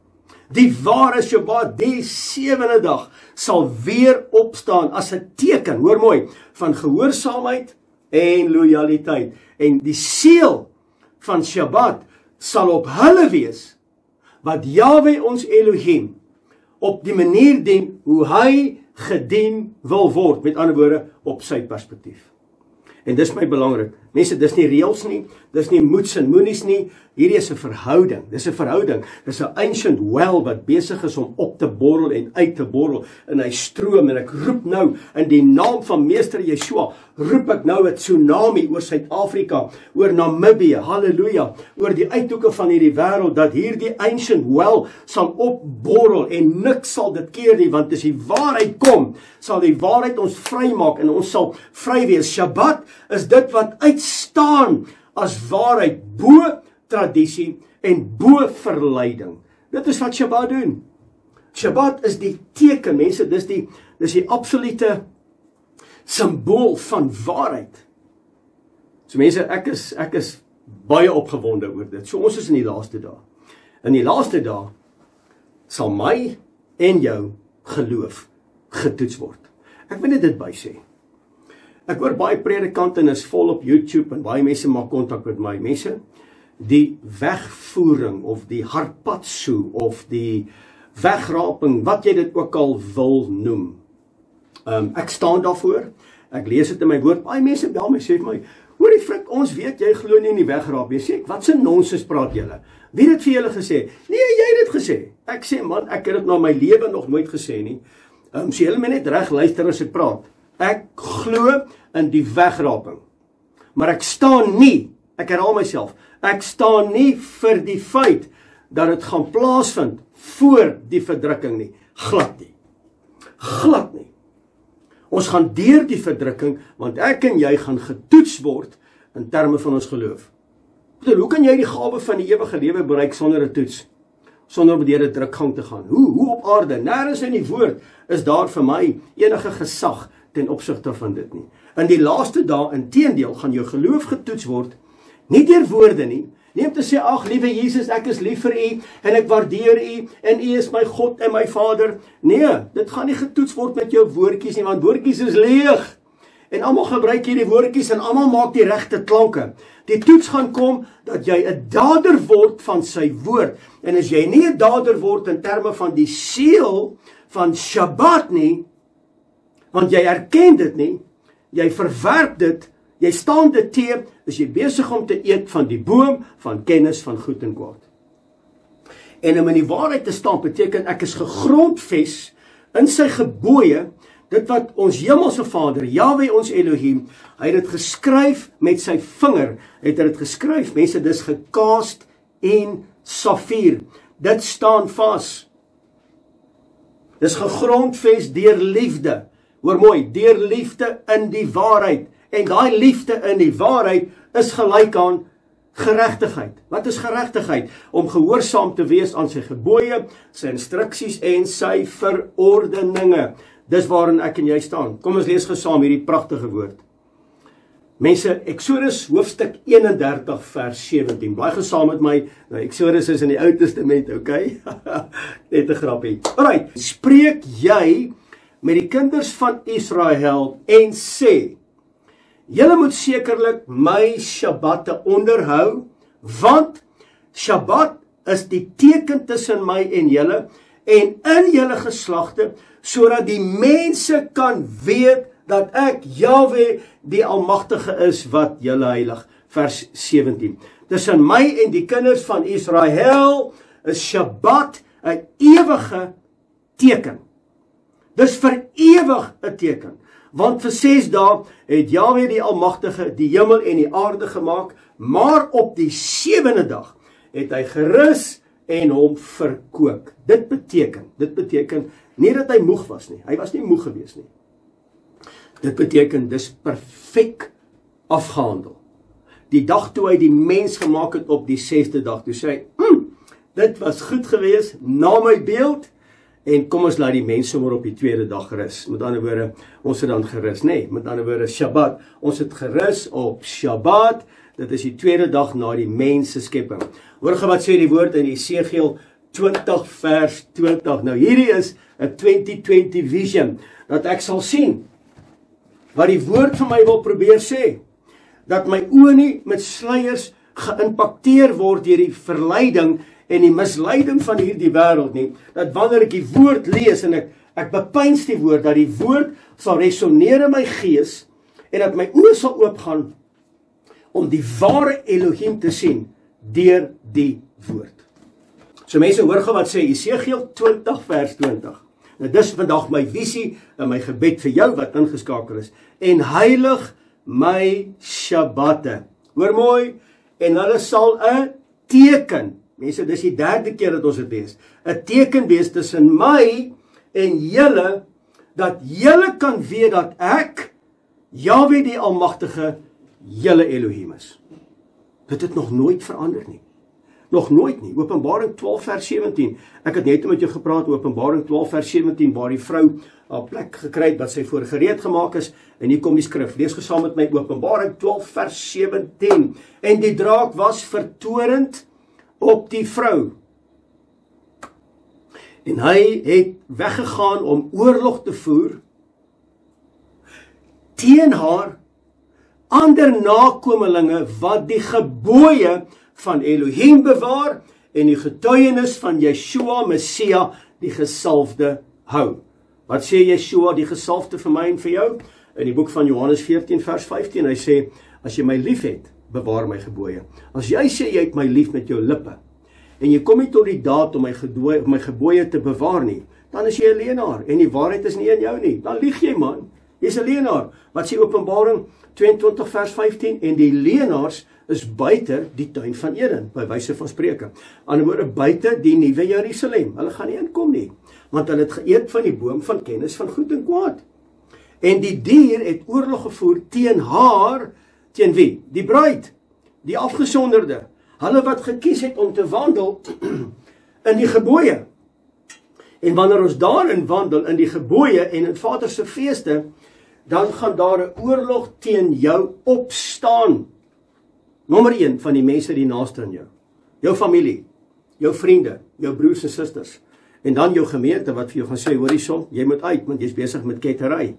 Die ware Shabbat, die 7de dag, sal weer opstaan as 'n teken, hoor mooi, van gehoorsaamheid en loyaliteit. En die seël van Shabbat sal op hulle wees, wat Jahwe ons Elohim op die manier dien, hoe hy gedien wil word, met ander woorde, op sy perspektief. En dis my belangrik. Mense, dis nie reëls nie, dis nie moets en moenies nie, hierdie is 'n verhouding, dis 'n verhouding, dis 'n ancient well wat besig is om op te borrel en uit te borrel, en hy stroom, en ek roep nou, in die naam van Meester Yeshua, roep ek nou 'n tsunami oor Suid-Afrika, oor Namibië, halleluja, oor die uithoeke van hierdie wêreld, dat hierdie ancient well sal opborrel, en niks sal dit keer nie, want as die waarheid kom, sal die waarheid ons vrymaak, en ons sal vry wees. Shabbat is dit wat uitstaan as waarheid, bo tradisie en bo verleiding. Dit is wat Shabbat doen. Shabbat is die teken, mense, dis die absolute symbool van waarheid. So mense, ek is baie opgewonde oor dit. So ons is in die laaste dae. In die laaste dae sal my en jou geloof getoets word. Ek wil net dit by sê. Ek hoor baie predikante en is vol op YouTube, en baie mense maak kontak met my. Mense, die wegvoering, of die hartpadsoe, of die wegraping, wat jy dit ook al wil noem. Ek staan daarvoor, ek lees dit in my woord, baie mense bel my, sê vir my, hoorie Frik, ons weet, jy glo nie in die wegraap, jy sê, wat se nonsens praat julle? Wie het vir julle gesê? Nee, jy het dit gesê. Ek sê, man, ek het dit na my lewe nog nooit gesê nie. So julle moet net reg luister as ek praat. Ek glo in die wegraping, maar ek staan nie, ek herhaal myself, ek staan nie vir die feit dat dit gaan plaasvind voor die verdrukking nie, glad nie. Ons gaan deur die verdrukking, want ek en jy gaan getoets word in terme van ons geloof. Hoe kan jy die gawe van die ewige lewe bereik sonder 'n toets? Sonder om deur 'n drukgang te gaan? Hoe op aarde? Nêrens in die woord is daar vir my enige gesag ten opsigte van dit nie. In die laaste dae, inteendeel, gaan jou geloof getoets word, nie deur woorde nie, nie om te sê, ag liewe Jesus, ek is lief vir u, en ek waardeer u, en u is my God en my Vader. Nee, dit gaan nie getoets word met jou woordjies nie, want woordjies is leeg, en almal gebruik hierdie woordjies, en almal maak die regte klanke. Die toets gaan kom, dat jy 'n dader word van sy woord, en as jy nie 'n dader word in terme van die seël van Shabbat nie, want jy erken dit nie, jy verwerp dit, jy staan dit te, is jy besig om te eet van die boom van kennis van goed en kwaad. En om in die waarheid te staan beteken ek is gegrondves in sy gebooie, dit wat ons hemelse Vader, Jahwe ons Elohim, hy het dit geskryf met sy vinger, het hy dit geskryf, mense, dis gekaast en safier, dit staan vas. Dis gegrondves deur liefde, hoor mooi, deur liefde in die waarheid, en daai liefde in die waarheid is gelyk aan geregtigheid. Wat is geregtigheid? Om gehoorsaam te wees aan sy gebooie, sy instruksies en sy verordeninge. Dis waarin ek en jy staan. Kom ons lees gesaam hierdie pragtige woord. Mense, Exodus hoofstuk 31 vers 17. Blaai gesaam met my. Nou, Exodus is in die Ou Testament, okay? Net 'n grappie. Alright, spreek jy met die kinders van Israel en sê, julle moet sekerlik my Shabbatte onderhou, want Shabbat is die teken tussen my en julle en in julle geslagte, sodat die mense kan weet dat ek Jahwe die Almagtige is wat julle heilig. Vers 17. Tussen my en die kinders van Israel is Shabbat 'n ewige teken. Dis vir ewig 'n teken. Want vir 6 dae het Jahwe die Almagtige die hemel en die aarde gemaak, maar op die 7de dag het hy gerus en hom verkoop. Dit beteken nie dat hy moeg was nie. Hy was nie moeg gewees nie. Dit beteken dis perfek afgehandel. Die dag toe hy die mens gemaak het op die 6de dag, toe sê hy, dit was goed gewees, na my beeld, en kom ons laat die mense maar op die 2de dag gerus. Met ander woorde, ons het dan gerus, nee, met ander woorde, Shabbat. Ons het gerus op Shabbat, dit is die 2de dag na die mens se skepping. Hoor wat sê die woord in Esegiel 20 vers 20. Nou hierdie is 'n 2020 vision, dat ek sal sien, wat die woord vir my wil probeer sê, dat my oë nie met sluiers geïmpakteer word deur die verleiding en die misleiding van hierdie wêreld nie, dat wanneer ek die woord lees en ek bepeins die woord, dat die woord sal resoneer in my gees, en dat my oë sal oopgaan om die ware Elohim te sien deur die woord. So mense, hoor gou wat sê Esegiel 20 vers 20. Nou dis vandag my visie en my gebed vir jou wat ingeskakel is. En heilig my Shabbatte. Hoor mooi, en hulle sal 'n teken, mense, dis die 3de keer dat ons dit lees, 'n teken wees tussen my en julle, dat julle kan weet dat ek, Jahwe die Almagtige, julle Elohim is. Dit het nog nooit verander nie. Nog nooit nie. Openbaring 12 vers 17. Ek het net met jou gepraat oor Openbaring 12 vers 17, waar die vrou haar plek gekry het wat sy voor gereed gemaak is, en hier kom die skrif. Lees gesaam met my Openbaring 12 vers 17. En die draak was vertorend op die vrou. En hy het weggegaan om oorlog te voer teen haar ander nakomelinge wat die gebooie van Elohim bewaar en die getuienis van Yeshua, Messia, die gesalfde hou. Wat sê Yeshua, die gesalfde vir my en vir jou? In die boek van Johannes 14 vers 15, hy sê, as jy my lief het, bewaar my gebooie. As jy sê jy het my lief met jou lippe, en jy kom nie tot die daad om my gebooie te bewaar nie, dan is jy 'n leienaar, en die waarheid is nie in jou nie. Dan lieg jy, man. Jy's 'n leienaar. Wat sê Openbaring 22 vers 15? En die leienaars is buite die tuin van Eden, by wyse van spreuke. Aan die woorde, buite die nuwe Jerusalem. Hulle gaan nie inkom nie, want hulle het geëet van die boom van kennis van goed en kwaad. En die dier het oorlog gevoer teen haar, teen wie? Die bruid, die afgesonderde, hulle wat gekies het om te wandel in die gebooie. En wanneer ons daarin wandel, in die gebooie en in Vader se feeste, dan gaan daar 'n oorlog teen jou opstaan. Nommer 1 van die mense die naaste aan jou. Jou familie, jou vriende, jou broers en susters. En dan jou gemeente wat vir jou gaan sê, hoorie son, jy moet uit, want jy's besig met kettery.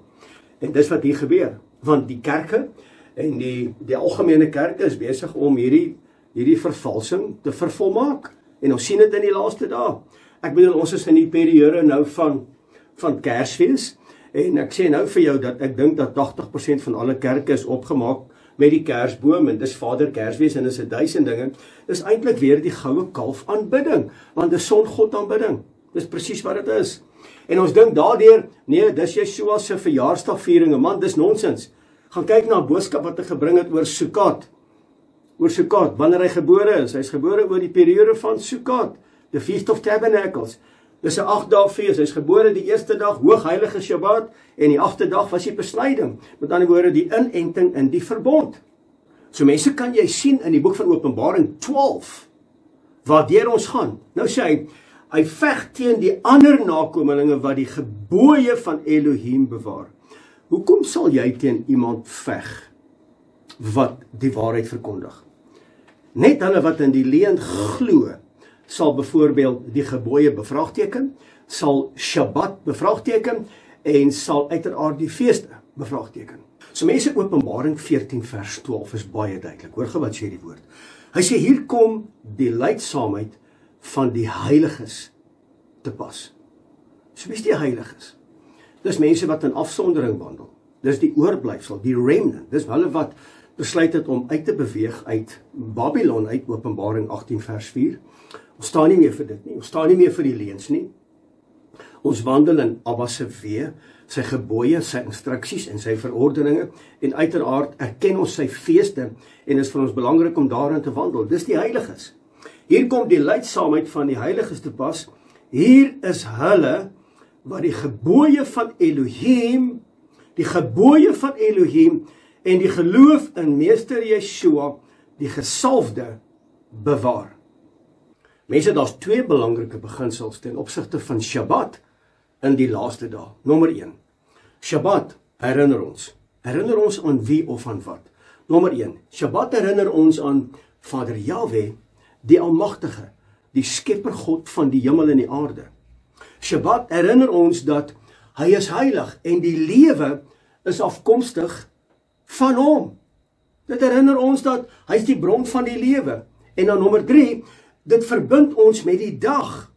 En dis wat hier gebeur. Want die kerke en die algemene kerke is besig om hierdie vervalsing te vervolmaak. En ons sien dit in die laaste dae. Ek bedoel, ons is in die periode nou van Kersfees. En ek sê nou vir jou dat ek dink dat 80% van alle kerke is opgemaak met die kersboom, en dis Vader Kersfees, en dis 1000 dinge. Dis eintlik weer die goue kalf aanbidding, want dis songod aanbidding. Dis presies wat dit is. En ons dink daardeur, nee, dis Yeshua se verjaarsdagvieringe, man, dis nonsens. Gaan kyk na 'n boodskap wat hy gebring het oor Sukkot. Oor Sukkot, wanneer hy gebore is. Hy's gebore oor die periode van Sukkot, the Feast of Tabernacles. Dis 'n 8 dae fees. Hy's gebore die eerste dag, hoogheilige Shabbat, en die 8de dag was die besnyding. Met ander woorde, die inenting in die verbond. So mense, kan jy sien in die boek van Openbaring 12, waardeur ons gaan. Nou sê hy veg teen die ander nakomelinge wat die gebooie van Elohim bewaar. Hoekom sal jy teen iemand veg wat die waarheid verkondig? Net hulle wat in die leuen glo, sal byvoorbeeld die gebooie bevraagteken, sal Shabbat bevraagteken, en sal uiteraard die feeste bevraagteken. So mense, Openbaring 14 vers 12 is baie duidelik. Hoor gou wat sê die woord. Hy sê, hier kom die leidsaamheid van die heiliges te pas. So wie is die heiliges? Dis mense wat in afsondering wandel. Dis die oorblyfsel, die remnant. Dis hulle wat besluit het om uit te beweeg uit Babylon, uit Openbaring 18 vers 4. Ons staan nie meer vir dit nie. Ons staan nie meer vir die leuns nie. Ons wandel in Abba se weë, sy gebooie, sy instruksies en sy verordeninge, en uiteraard erken ons sy feeste, en is vir ons belangrik om daarin te wandel. Dis die heiliges. Hier kom die leidsaamheid van die heiliges te pas. Hier is hulle wat die gebooie van Elohim, en die geloof in Meester Yeshua, die gesalfde, bewaar. Mense, daar's 2 belangrike beginsels ten opsigte van Shabbat in die laaste dae. Nommer 1. Shabbat herinner ons. Herinner ons aan wie of aan wat? Nommer 1. Shabbat herinner ons aan Vader Yahweh, die Almagtige, die skepper God van die hemel en die aarde. Shabbat herinner ons dat hy is heilig en die lewe is afkomstig van hom. Dit herinner ons dat hy is die bron van die lewe. En dan nommer 3, dit verbind ons met die dag.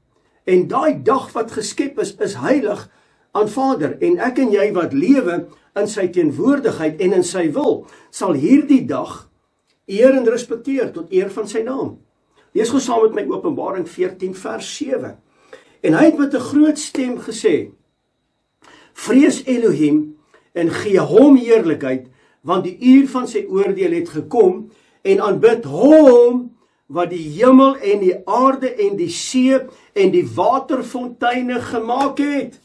En daai dag wat geskep is heilig aan Vader. En ek en jy wat lewe in sy teenwoordigheid en in sy wil, sal hierdie dag eer en respekteer tot eer van sy naam. Lees gou saam met my Openbaring 14 vers 7. En hy het met 'n groot stem gesê, vrees Elohim en gee hom heerlikheid, want die uur van sy oordeel het gekom, en aanbid hom wat die hemel en die aarde en die see en die waterfonteine gemaak het.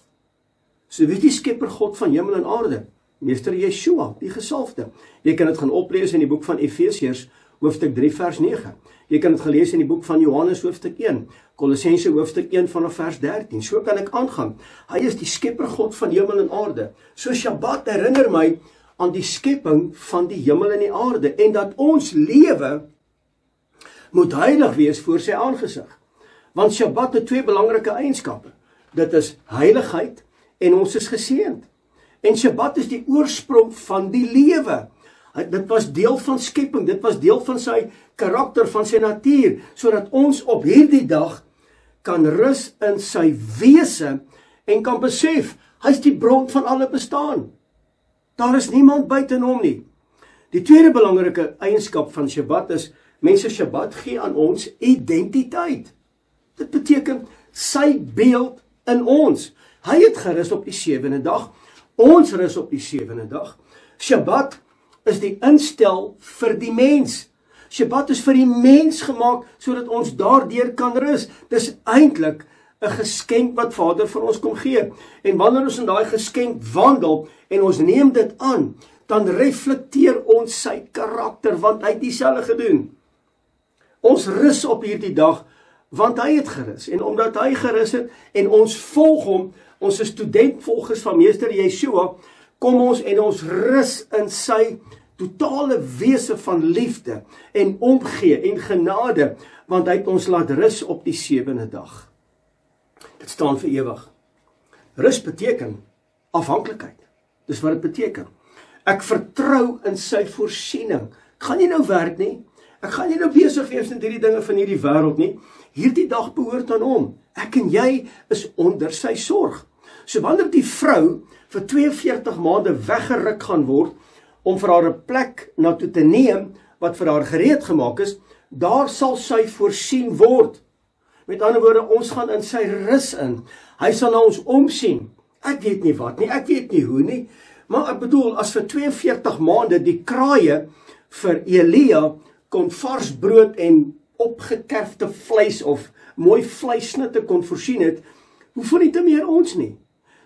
So wie is die skepper God van hemel en aarde? Meester Yeshua, die gesalfde. Jy kan dit gaan oplees in die boek van Efesiërs, hoofstuk 3 vers 9. Jy kan dit gelees in die boek van Johannes hoofstuk 1, Kolossense hoofstuk 1 vanaf vers 13. So kan ek aangaan. Hy is die skepper God van hemel en aarde. So Shabbat herinner my aan die skepping van die hemel en die aarde, en dat ons lewe moet heilig wees voor sy aangesig. Want Shabbat het 2 belangrike eienskappe. Dit is heiligheid en ons is geseënd. En Shabbat is die oorsprong van die lewe. Dit was deel van skepping, dit was deel van sy karakter, van sy natuur, sodat ons op hierdie dag kan rus in sy wese en kan besef, hy is die bron van alle bestaan. Daar is niemand buiten hom nie. Die tweede belangrike eienskap van Shabbat is, mense, Shabbat gee aan ons identiteit. Dit beteken sy beeld in ons. Hy het gerus op die 7de dag, ons rus op die 7de dag. Shabbat is die instel vir die mens. Shabbat is vir die mens gemaak, sodat ons daardeur kan rus. Dis eintlik 'n geskenk wat Vader vir ons kom gee. En wanneer ons in daai geskenk wandel, en ons neem dit aan, dan reflekteer ons sy karakter, want hy het dieselfde gedoen. Ons rus op hierdie dag, want hy het gerus. En omdat hy gerus het, en ons volg hom, ons is studentvolgers van Meester Yeshua, kom ons en ons rus in sy totale wese van liefde, en omgee, en genade, want hy het ons laat rus op die 7de dag. Dit staan vir ewig. Rus beteken afhanklikheid. Dis wat dit beteken. Ek vertrou in sy voorsiening. Ek gaan nie nou werk nie. Ek gaan nie nou besig wees met hierdie dinge van hierdie wêreld nie. Hierdie dag behoort aan hom. Ek en jy is onder sy sorg. So wanneer die vrou vir 42 maande weggeruk gaan word, om vir haar 'n plek na toe te neem, wat vir haar gereed gemaak is, daar sal sy voorsien word. Met ander woorde, ons gaan in sy rus in. Hy sal na ons omsien. Ek weet nie wat nie, ek weet nie hoe nie, maar ek bedoel, as vir 42 maande die kraaie vir Elia kon vars brood en opgekerfde vleis of mooi vleissnitte kon voorsien het, hoeveel nie te meer ons nie.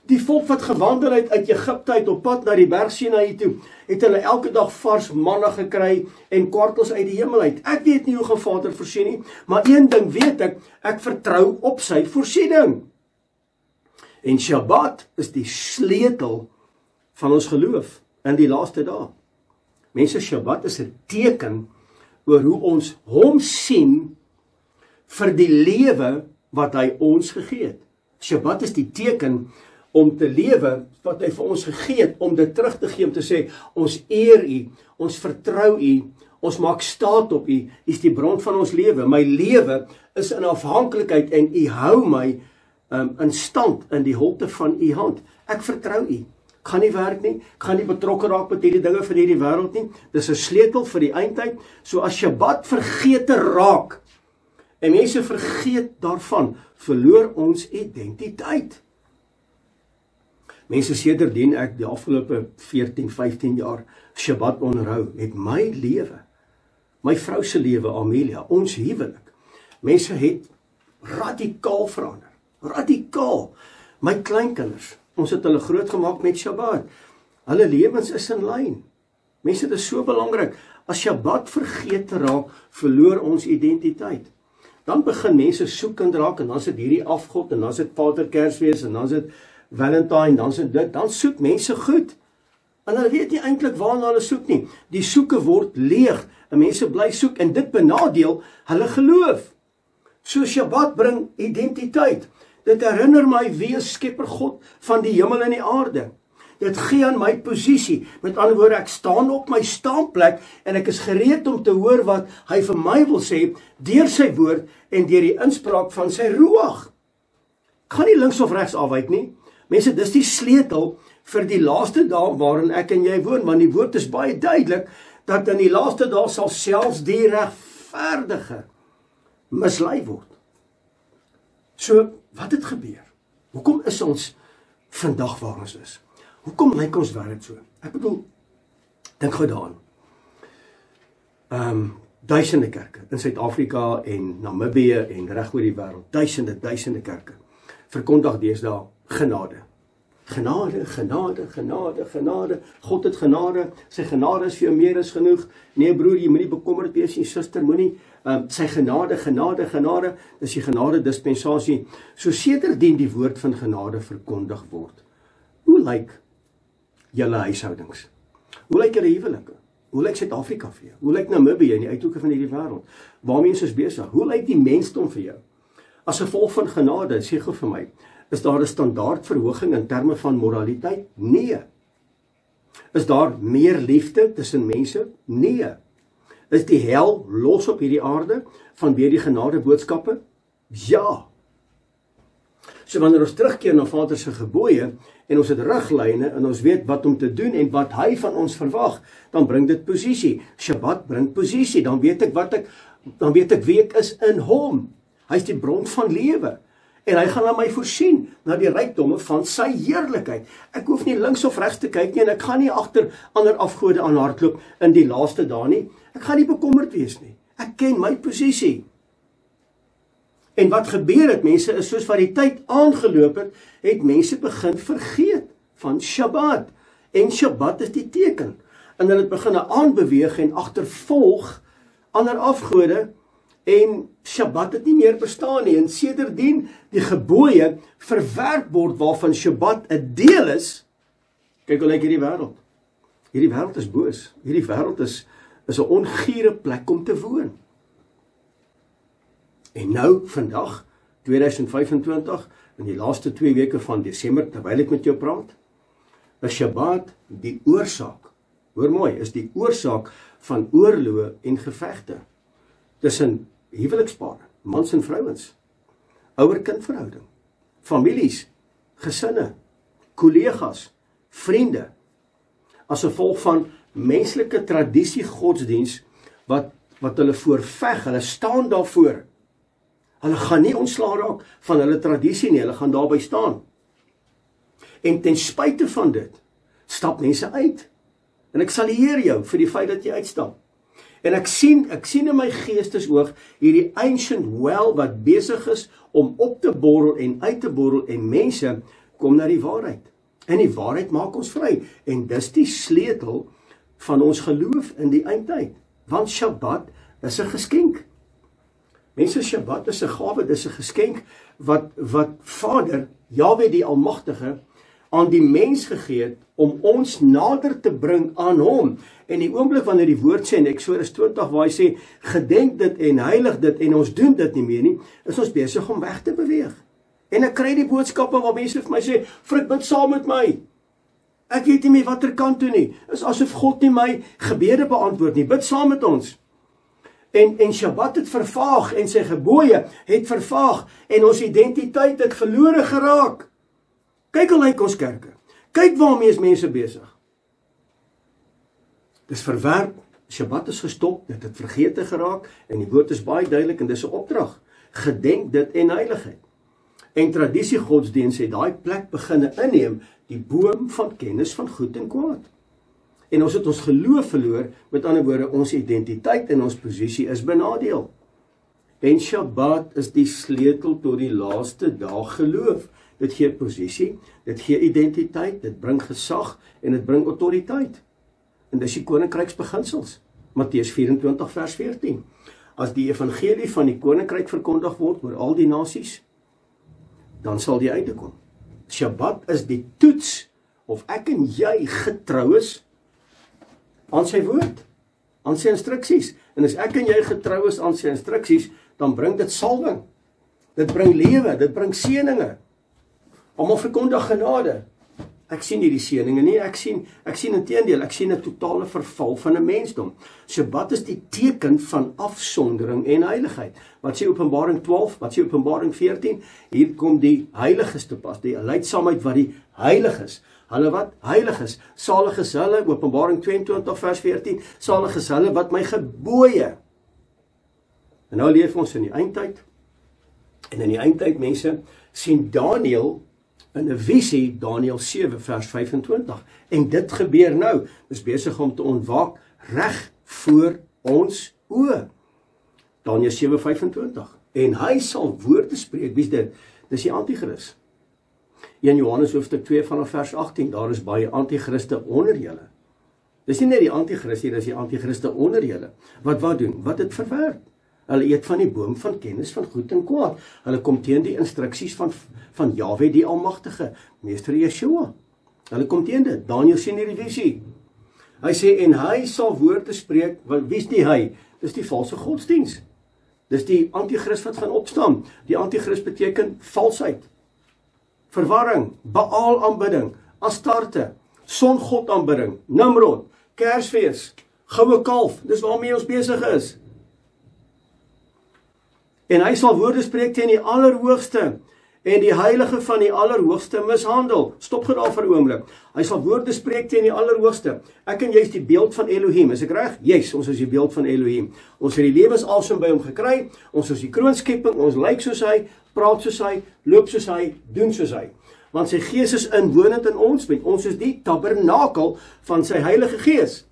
Die volk wat gewandel het uit Egipte uit op pad na die berg Sinaï toe, het hulle elke dag vars manna gekry en kwartels uit die hemel uit. Ek weet nie hoe gaan Vader voorsien nie, maar een ding weet ek vertrou op sy voorsiening. En Shabbat is die sleutel van ons geloof in die laaste dae. Mense, Shabbat is 'n teken oor hoe ons hom sien vir die lewe wat hy ons gegee het. Shabbat is die teken om te lewe wat hy vir ons gegee het, om dit terug te gee, om te sê, ons eer u, ons vertrou u, ons maak staat op u, u is die bron van ons lewe, my lewe is in afhanklikheid en u hou my in stand in die holte van u hand. Ek vertrou u. Ek gaan nie werk nie, ek gaan nie betrokke raak met hierdie dinge van hierdie wêreld nie. Dis 'n sleutel vir die eindtyd. So as Shabbat vergete raak en mense vergeet daarvan, verloor ons identiteit. Mense sedertdien ek die afgelope 14, 15 jaar Shabbat onderhou, het my lewe, my vrou se lewe, Amelia, ons huwelik, mense het radikaal verander. Radikaal. My kleinkinders, ons het hulle groot gemaak met Shabbat. Hulle lewens is in lyn. Mense, dit is so belangrik. As Shabbat vergeet te raak, verloor ons identiteit. Dan begin mense soekend raak, en dan is dit hierdie afgod, en dan is dit Vader Kersfees, en dan is dit Valentine, dan is dit dit, dan soek mense goed. En hulle weet nie eintlik waarna hulle soek nie. Die soeke word leeg, en mense bly soek, en dit benadeel hulle geloof. So Shabbat bring identiteit. Dit herinner my wie is Skepper God van die hemel en die aarde. Dit gee aan my posisie. Met ander woorde, ek staan op my staanplek en ek is gereed om te hoor wat hy vir my wil sê deur sy woord en deur die inspraak van sy ruach. Ek gaan nie links of regs afwyk nie. Mense, dis die sleutel vir die laaste dae waarin ek en jy woon, want die woord is baie duidelik dat in die laaste dae sal selfs die regverdige mislei word. So, wat het gebeur? Hoekom is ons vandag waar ons is? Hoekom lyk ons wêreld so? Ek bedoel, dink gou daaraan. Duisende kerke in Suid-Afrika en Namibië en reg oor die wêreld, duisende kerke verkondig deesdae genade. Genade, genade, genade, genade. God het genade. Sy genade is vir jou meer as genoeg. Nee broer, jy moenie bekommerd wees nie, suster, moenie. Sy genade, genade, genade. Dis die genade dispensasie. So sedertdien die woord van genade verkondig word. Hoe lyk julle huishoudings? Hoe lyk julle huwelike? Hoe lyk Suid-Afrika vir jou? Hoe lyk Namibië in die uithoeke van hierdie wêreld? Waarmee ons is besig? Hoe lyk die mensdom vir jou? As gevolg van genade, sê gou vir my, is daar 'n standaardverhoging in terme van moraliteit? Nee. Is daar meer liefde tussen mense? Nee. Is die hel los op hierdie aarde vanweë die genade boodskappe? Ja. So wanneer ons terugkeer na Vader se gebooie en ons het riglyne en ons weet wat om te doen en wat hy van ons verwag, dan bring dit posisie. Shabbat bring posisie, dan weet ek wie ek is in hom. Hy is die bron van lewe. En hy gaan aan my voorsien na die rykdomme van sy heerlikheid. Ek hoef nie links of regs te kyk nie en ek gaan nie agter ander afgode aan hardloop in die laaste dae nie. Ek gaan nie bekommerd wees nie. Ek ken my posisie. En wat gebeur het, mense, is soos wat die tyd aangeloop het mense begin vergeet van Shabbat. En Shabbat is die teken. En hulle het begin aanbeweeg en agtervolg ander afgode. En Shabbat het nie meer bestaan nie, en sedertdien die gebooie verwerp word waarvan Shabbat 'n deel is. Kyk hoe lyk hierdie wêreld. Hierdie wêreld is boos. Hierdie wêreld is 'n ongure plek om te woon. En nou, vandag, 2025, in die laaste 2 weke van Desember, terwyl ek met jou praat, is Shabbat die oorsaak, hoor mooi, is die oorsaak van oorloë en gevegte tussen huwelikspare, mans en vrouens, ouer-kind verhouding, families, gesinne, kollegas, vriende, as gevolg van menslike tradisie godsdiens, wat hulle voorveg, hulle staan daarvoor. Hulle gaan nie ontslae raak van hulle tradisie nie, hulle gaan daarby staan. En ten spyte van dit, stap mense uit. En ek salieer jou vir die feit dat jy uitstap. En ek sien in my geestesoog hierdie ancient well wat besig is om op te borrel en uit te borrel en mense kom na die waarheid. En die waarheid maak ons vry. En dis die sleutel van ons geloof in die eindtyd. Want Shabbat is 'n geskenk. Mense, Shabbat is 'n gawe, dis 'n geskenk wat Vader, Jahwe die Almagtige, aan die mens gegee het om ons nader te bring aan hom. En die oomblik wanneer die woord sê in Eksodus 20 waar hy sê, gedenk dit en heilig dit en ons doen dit nie meer nie, is ons besig om weg te beweeg. En ek kry die boodskappe waar mense vir my sê, Frik, bid saam met my. Ek weet nie meer watter kant toe nie. Is asof God nie my gebede beantwoord nie. Bid saam met ons. En Shabbat het vervaag en sy gebooie het vervaag en ons identiteit het verlore geraak. Kyk hoe lyk ons kerke. Kyk waarmee is mense besig. Dis verwerp, Shabbat is gestop, dit het vergete geraak en die woord is baie duidelik en dis 'n opdrag. Gedenk dit en heiligheid. En tradisie godsdienst het daai plek beginne inneem, die boom van kennis van goed en kwaad. En ons het ons geloof verloor, met ander woorde, ons identiteit en ons posisie is benadeel. En Shabbat is die sleutel tot die laaste dag geloof. Dit gee posisie, dit gee identiteit, dit bring gesag en dit bring autoriteit. En dis die koninkryksbeginsels. Matteus 24 vers 14. As die evangelie van die koninkryk verkondig word oor al die nasies, dan sal die einde kom. Shabbat is die toets of ek en jy getrou is aan sy woord, aan sy instruksies. En as ek en jy getrou is aan sy instruksies, dan bring dit salwing. Dit bring lewe, dit bring seëninge. Almal verkondig genade. Ek sien nie die seëninge nie, ek sien inteendeel, ek sien 'n totale verval van 'n mensdom. Shabbat is die teken van afsondering en heiligheid. Wat sê Openbaring 12, wat sê Openbaring 14? Hier kom die heiliges te pas, die leidsaamheid wat die heilig is. Hulle wat heilig is, salig is hulle, Openbaring 22 vers 14, salig is hulle wat my gebooie. En nou leef ons in die eindtyd, en in die eindtyd mense, sien Daniël in 'n visie, Daniël 7 vers 25, en dit gebeur nou, is besig om te ontwaak reg voor ons oë. Daniël 7 25, en hy sal woorde spreek, wie is dit? Dis die Antichrist. In Johannes hoofstuk 2 vanaf vers 18, daar is baie antichriste onder julle. Dis nie net die Antichrist hier, dis die antichriste onder julle. Wat doen? Wat het verwerp? Hulle eet van die boom van kennis van goed en kwaad. Hulle kom teen die instruksies van Jahwe die Almagtige, Meester Yeshua. Hulle kom teen dit. Daniël sien hierdie visie. Hy sê, en hy sal woorde spreek, wie is die hy? Dis die valse godsdiens. Dis die Antichrist wat gaan opstaan. Die Antichrist beteken valsheid, verwarring, Baal aanbidding, Astarte, songod aanbidding, Nimrod, Kersfees, goue kalf, dis waarmee ons besig is. En hy sal woorde spreek teen die Allerhoogste en die heilige van die Allerhoogste mishandel. Stop gou daar vir 'n oomblik. Hy sal woorde spreek teen die Allerhoogste. Ek en jy is die beeld van Elohim, is ek reg? Yes, ons is die beeld van Elohim. Ons het die lewensasem by hom gekry, ons is die kroonskepping, ons lyk soos hy, praat soos hy, loop soos hy, doen soos hy. Want sy gees is inwonend in ons, met ons is die tabernakel van sy Heilige Gees.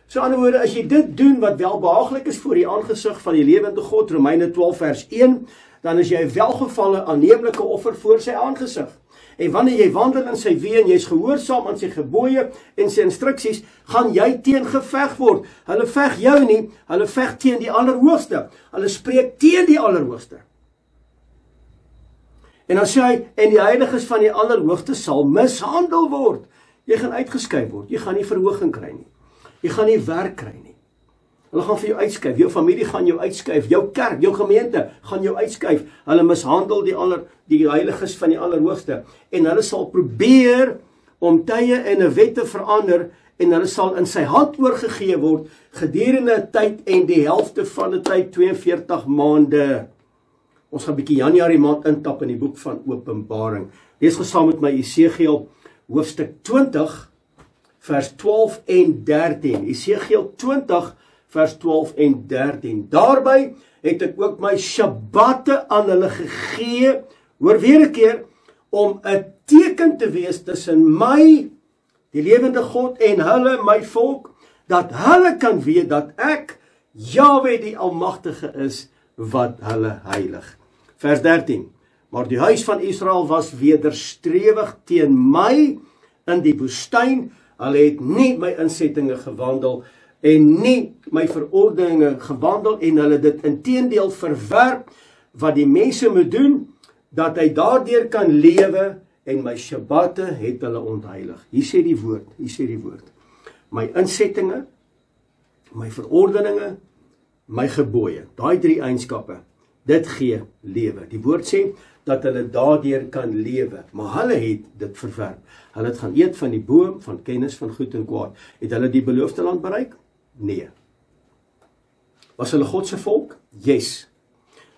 So aan die woorde, as jy dit doen wat welbehaaglik is voor die aangesig van die lewende God, Romeine 12 vers 1, dan is jy 'n welgevalle aanneemlike offer voor sy aangesig. En wanneer jy wandel in sy weë en jy's gehoorsaam aan sy gebooie en sy instruksies, gaan jy teen geveg word. Hulle veg jou nie, hulle veg teen die Allerhoogste. Hulle spreek teen die Allerhoogste. En dan sê hy, en die heiliges van die Allerhoogste sal mishandel word. Jy gaan uitgeskuif word, jy gaan nie verhoging kry nie. Jy gaan nie werk kry nie. Hulle gaan vir jou uitskuif, jou familie gaan jou uitskuif, jou kerk, jou gemeente gaan jou uitskuif. Hulle mishandel die heiliges van die Allerhoogste. En hulle sal probeer om tye en 'n wet te verander, en hulle sal in sy hand oorgegee word, gedurende 'n tyd en die helfte van die tyd, 42 maande. Ons gaan 'n bietjie Januarie maand intap in die boek van Openbaring. Lees gesaam met my Esegiel hoofstuk 20 vers 12 en 13. Esegiel 20 vers 12 en 13. Daarby het ek ook my Shabbatte aan hulle gegee, hoor weer 'n keer, om 'n teken te wees tussen my, die lewende God, en hulle, my volk, dat hulle kan weet dat ek, Jahwe die Almagtige is, wat hulle heilig. Vers 13. Maar die huis van Israel was wederstrewig teen my in die woestyn. Hulle het nie my insettinge gewandel en nie my verordeninge gewandel en hulle dit inteendeel verwerp wat die mense moet doen, dat hy daardeur kan lewe en my Shabbatte het hulle ontheilig. Hier sê die woord. My insettinge, my verordeninge, my gebooie, daai 3 eienskappe, dit gee lewe. Die woord sê dat hulle daardeur kan lewe, maar hulle het dit verwerp. Hulle het gaan eet van die boom van kennis van goed en kwaad. Het hulle die beloofde land bereik? Nee. Was hulle God se volk? Yes.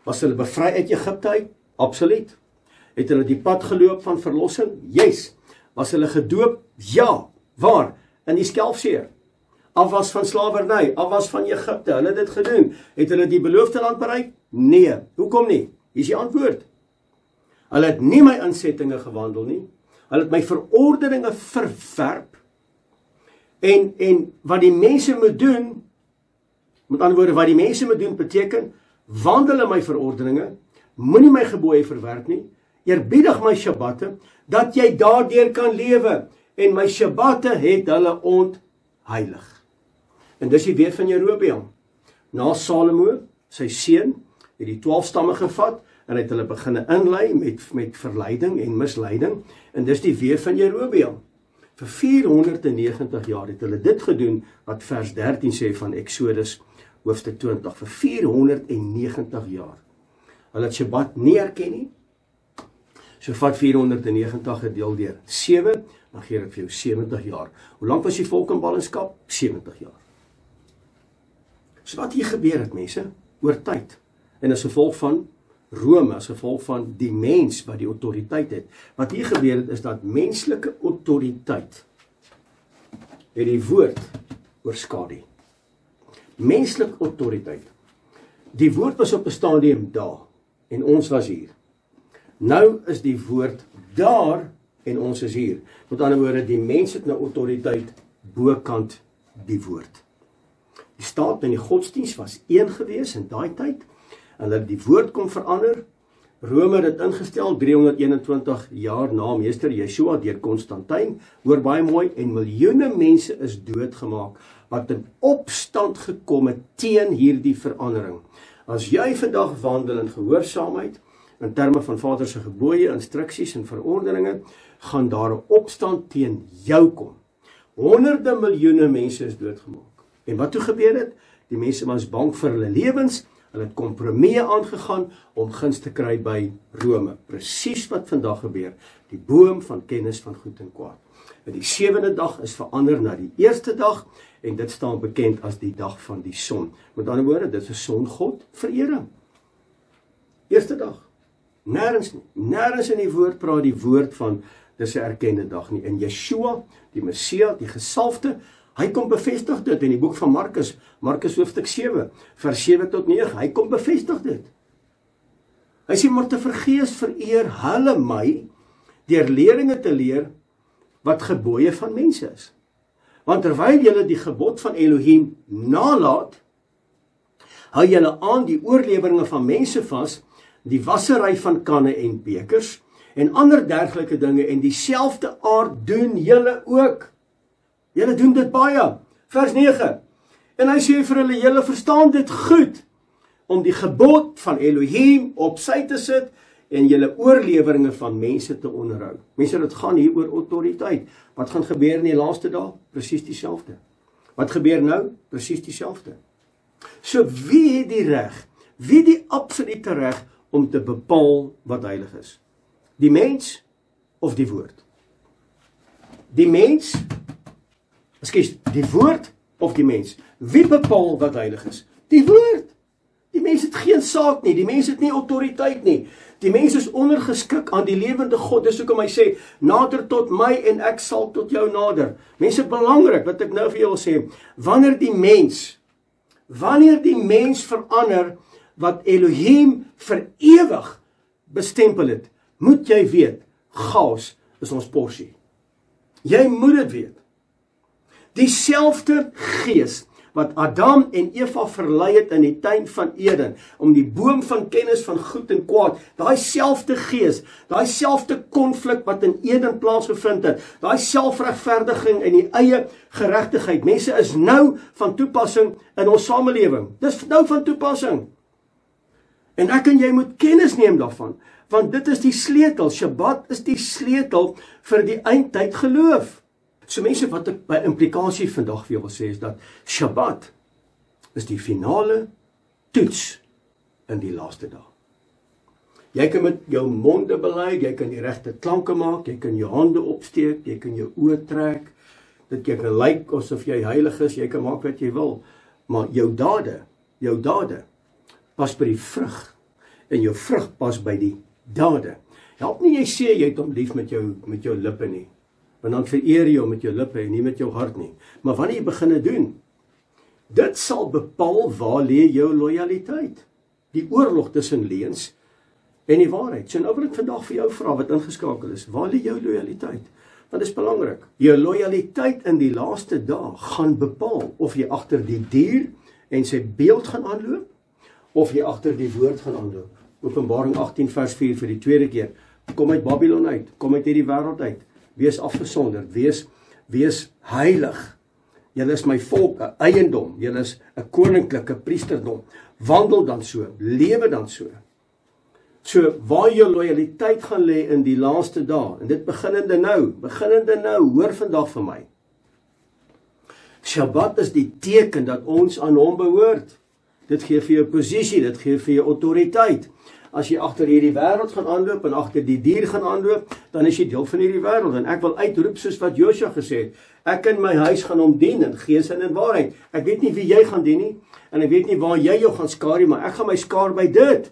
Was hulle bevry uit Egipte uit? Absoluut. Het hulle die pad geloop van verlossing? Yes. Was hulle gedoop? Ja. Waar? In die Skelfsee. Afwas van slawerny, afwas van Egipte. Hulle het dit gedoen. Het hulle die beloofde land bereik? Nee. Hoekom nie? Hier is die antwoord. Hulle het nie my insettinge gewandel nie. Hulle het my verordeninge verwerp. En wat die mense moet doen, met ander woorde, wat die mense moet doen beteken, wandel in my verordeninge, moenie my gebooie verwerp nie, eerbiedig my Shabbatte, dat jy daardeur kan lewe, en my Shabbatte het hulle ontheilig. En dis die weer van Jerobeam. Na Salomo, sy seun, het die 12 stamme gevat, en het hulle begin inlei met verleiding en misleiding, en dis die weer van Jerobeam. Vir 490 jaar het hulle dit gedoen, wat vers 13 sê van Exodus hoofstuk 20, vir 490 jaar. Hulle het Shabbat nie erken nie, so vat 490 gedeel deur 7, dan gee ek vir jou 70 jaar. Hoe lang was die volk in ballingskap? 70 jaar. So wat hier gebeur het, mense, oor tyd, en as gevolg van Rome, as gevolg van die mens wat die autoriteit het. Wat hier gebeur het, is dat menslike autoriteit het die woord oorskadu. Menslike autoriteit. Die woord was op 'n stadium daar, en ons was hier. Nou is die woord daar, en ons is hier. Met ander woorde, die mens het nou autoriteit bokant die woord. Die staat en die godsdienst was een gewees in daai tyd, en dat die woord kom verander. Rome het dit ingestel 321 jaar na meester Yeshua deur Konstantyn, hoor baie mooi, en miljoene mense is doodgemaak, wat in opstand gekom het teen hierdie verandering. As jy vandag wandel in gehoorsaamheid, in terme van Vader se gebooie, instruksies en verordeninge, gaan daar 'n opstand teen jou kom. Honderde miljoene mense is doodgemaak. En wat toe gebeur het? Die mense was bang vir hulle lewens, hulle het kompromieë aangegaan om guns te kry by Rome. Presies wat vandag gebeur, die boom van kennis van goed en kwaad. En die 7de dag is verander na die eerste dag, en dit staan bekend as die dag van die son. Met ander woorde, dit is 'n songod verering. Eerste dag. Nêrens nie. Nêrens in die woord praat die woord van dis 'n erkende dag nie. En Yeshua, die Messia, die gesalfde, hy kom bevestig dit in die boek van Markus hoofstuk 7, vers 7 tot 9, hy kom bevestig dit. Hy sê, maar te vergees vereer hulle my, deur leringe te leer, wat gebooie van mense is. Want terwyl julle die gebod van Elohim nalaat, hou julle aan die oorleweringe van mense vas, die wassery van kanne en bekers, en ander dergelike dinge, en dieselfde aard doen julle ook. Julle doen dit baie. Vers 9. En hy sê vir hulle, julle verstaan dit goed, om die gebod van Elohim op sy te sit, en julle oorleweringe van mense te onderhou. Mense, dit gaan hier oor autoriteit. Wat gaan gebeur in die laaste dae? Presies dieselfde. Wat gebeur nou? Presies dieselfde. So wie het die reg? Wie die absolute reg om te bepaal wat heilig is? Die mens of die woord? Die mens, die woord of die mens? Wie bepaal wat heilig is? Die woord. Die mens het geen saak nie, die mens het nie autoriteit nie. Die mens is ondergeskik aan die lewende God. Dis hoekom hy sê, nader tot my en ek sal tot jou nader. Mense, belangrik, wat ek nou vir jou wil sê, wanneer die mens verander, wat Elohim vir ewig bestempel het, moet jy weet, chaos is ons porsie. Jy moet dit weet. Dieselfde gees wat Adam en Eva verlei het in die tuin van Eden, om die boom van kennis van goed en kwaad, daai selfde gees, daai selfde konflik wat in Eden plaasgevind het, daai selfregverdiging en die eie geregtigheid, mense, is nou van toepassing in ons samelewing. Dis nou van toepassing. En ek en jy moet kennis neem daarvan, want dit is die sleutel. Shabbat is die sleutel vir die eindtyd geloof. So mense, wat ek by implikasie vandag vir jou wil sê, is dat Shabbat is die finale toets in die laaste dag. Jy kan met jou monde bely, jy kan die regte klanke maak, jy kan jou hande opsteek, jy kan jou oë trek, dit jy kan lyk asof jy heilig is, jy kan maak wat jy wil, maar jou dade, pas by die vrug, en jou vrug pas by die dade. Help nie jy sê jy het hom lief met jou lippe nie, want dan vereer jy hom met jou lippe en nie met jou hart nie. Maar wanneer jy begin doen, dit sal bepaal waar lê jou lojaliteit. Die oorlog tussen leuns en die waarheid. So nou wil ek vandag vir jou vra wat ingeskakel is, waar lê jou lojaliteit? Want dit is belangrik. Jou lojaliteit in die laaste dae gaan bepaal of jy agter die dier en sy beeld gaan aanloop, of jy agter die woord gaan aanloop. Openbaring 18 vers 4 vir die tweede keer. Kom uit Babylon uit, kom uit hierdie wêreld uit. Wees afgesonderd, wees heilig. Julle is my volk, 'n eiendom. Julle is 'n koninklike priesterdom. Wandel dan so, lewe dan so. So waar jou lojaliteit gaan lê in die laaste dae, en dit beginnende nou, hoor vandag vir my. Shabbat is die teken dat ons aan hom behoort. Dit gee vir jou posisie, dit gee vir jou autoriteit. As jy agter hierdie wêreld gaan aanloop en agter die dier gaan aanloop, dan is jy deel van hierdie wêreld. En ek wil uitroep soos wat Josua gesê het, ek in my huis gaan hom dien in gees en in waarheid. Ek weet nie wie jy gaan dien nie, en ek weet nie waar jy jou gaan skaar nie, maar ek gaan my skaar by dit.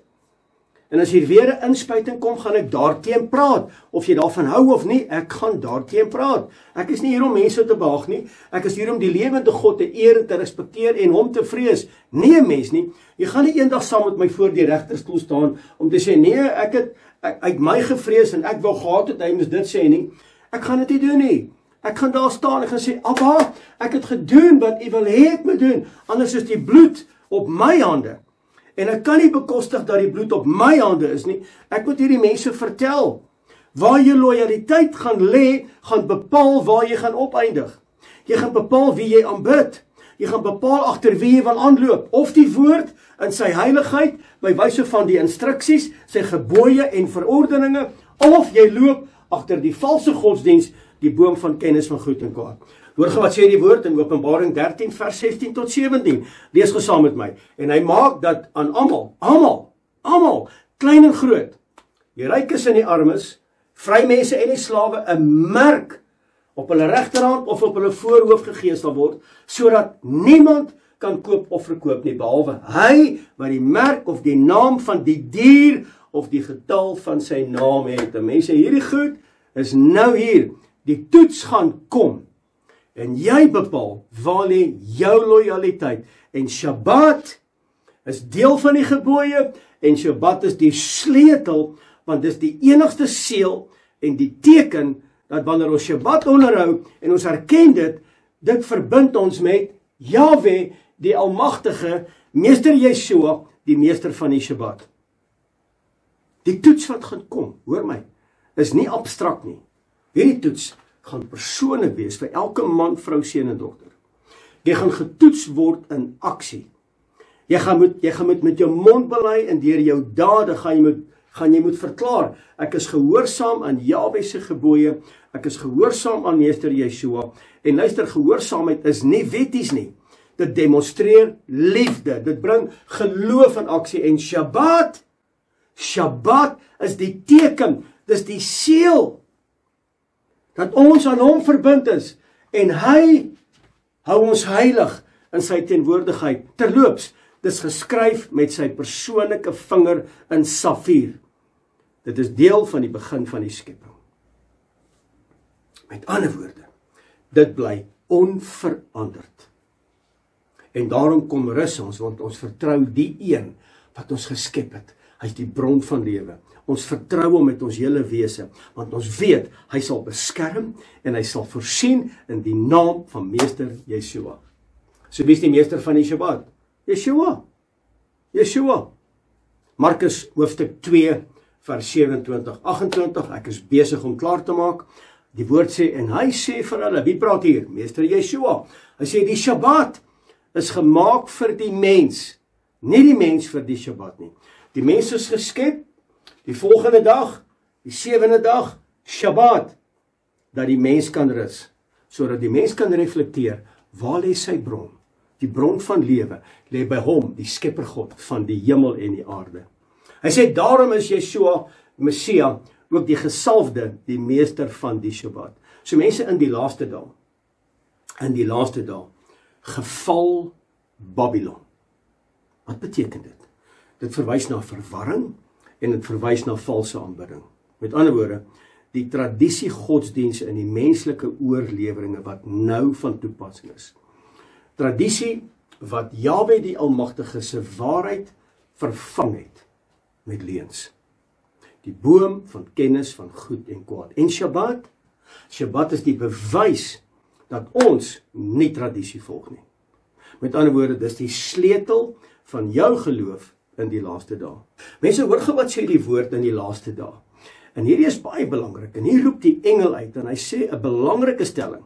En as hier weer 'n inspuiting kom, gaan ek daarteen praat. Of jy daarvan hou of nie, ek gaan daarteen praat. Ek is nie hier om mense te behaag nie. Ek is hier om die lewende God te eer en te respekteer en hom te vrees. Nie 'n mens nie. Jy gaan nie eendag saam met my voor die regterstoel staan om te sê, nee, ek het uit my gevrees en ek wou gehad het, hy moes dit sê nie. Ek gaan dit nie doen nie. Ek gaan daar staan en gaan sê, Abba, ek het gedoen wat u wil hê ek moet doen. Anders is die bloed op my hande. En ek kan nie bekostig dat die bloed op my hande is nie. Ek moet hierdie mense vertel. Waar jou lojaliteit gaan lê, gaan bepaal waar jy gaan opeindig. Jy gaan bepaal wie jy aanbid. Jy gaan bepaal agter wie jy wil aanloop. Of die woord in sy heiligheid, by wyse van die instruksies, sy gebooie en verordeninge, of jy loop agter die valse godsdiens, die boom van kennis van goed en kwaad. Hoor wat sê die woord in Openbaring 13 vers 16 tot 17. Lees gesaam met my. En hy maak dat aan almal, klein en groot, die rykes en die armes, vry mense en die slawe, 'n merk op hulle regterhand of op hulle voorhoof gegee sal word, sodat niemand kan koop of verkoop nie, behalwe hy wat die merk of die naam van die dier of die getal van sy naam het. En mense, hierdie goed is nou hier. Die toets gaan kom. En jy bepaal waar lê jou lojaliteit. En Shabbat is deel van die gebooie, en Shabbat is die sleutel, want dis die enigste seël en die teken dat wanneer ons Shabbat onderhou en ons erken dit verbind ons met Jahwe, die Almagtige, Meester Yeshua, die meester van die Shabbat. Die toets wat gaan kom, hoor my, is nie abstrakt nie. Hierdie toets gaan persone wees vir elke man, vrou, seun en dogter. Jy gaan getoets word in aksie. Jy gaan met jou mond bely en deur jou dade gaan jy moet verklaar, ek is gehoorsaam aan Jahwe se gebooie, ek is gehoorsaam aan Meester Yeshua, en luister, gehoorsaamheid is nie wetties nie, dit demonstreer liefde, dit bring geloof in aksie, en Shabbat is die teken, dis die seël, dat ons aan hom verbind is, en hy hou ons heilig in sy teenwoordigheid. Terloops, Dis geskryf met sy persoonlike vinger in safier. Dit is deel van die begin van die skepping. Met ander woorde, dit bly onveranderd. En daarom kom rus ons, want ons vertrou die een wat ons geskep het. Hy is die bron van lewe. Ons vertrou hom met ons hele wese, want ons weet, hy sal beskerm en hy sal voorsien in die naam van meester Yeshua. So wie is die meester van die Shabbat? Yeshua. Markus hoofstuk 2, vers 27-28, ek is besig om klaar te maak. Die woord sê, en hy sê vir hulle, wie praat hier? Meester Yeshua. Hy sê, die Shabbat is gemaak vir die mens, nie die mens vir die Shabbat nie. Die mens is geskep, die volgende dag, die 7de dag, Shabbat, dat die mens kan rus, sodat die mens kan reflekteer, waar lê sy bron? Die bron van lewe lê by hom, die skepper God van die hemel en die aarde. Hy sê, daarom is Yeshua, Messia, ook die gesalfde, die meester van die Shabbat. So mense in die laaste dag, geval Babylon. Wat beteken dit? Dit verwys na verwarring en dit verwys na valse aanbidding. Met ander woorde, die tradisie godsdienste in die menslike oorleweringe wat nou van toepassing is. Tradisie wat Jahwe die Almagtige se waarheid vervang het met leuns. Die boom van kennis van goed en kwaad. En Shabbat is die bewys dat ons nie tradisie volg nie. Met ander woorde, dis die sleutel van jou geloof in die laaste dae. Mense, hoor gou wat sê die woord in die laaste dae. En hierdie is baie belangrik. En hier roep die engel uit en hy sê 'n belangrike stelling.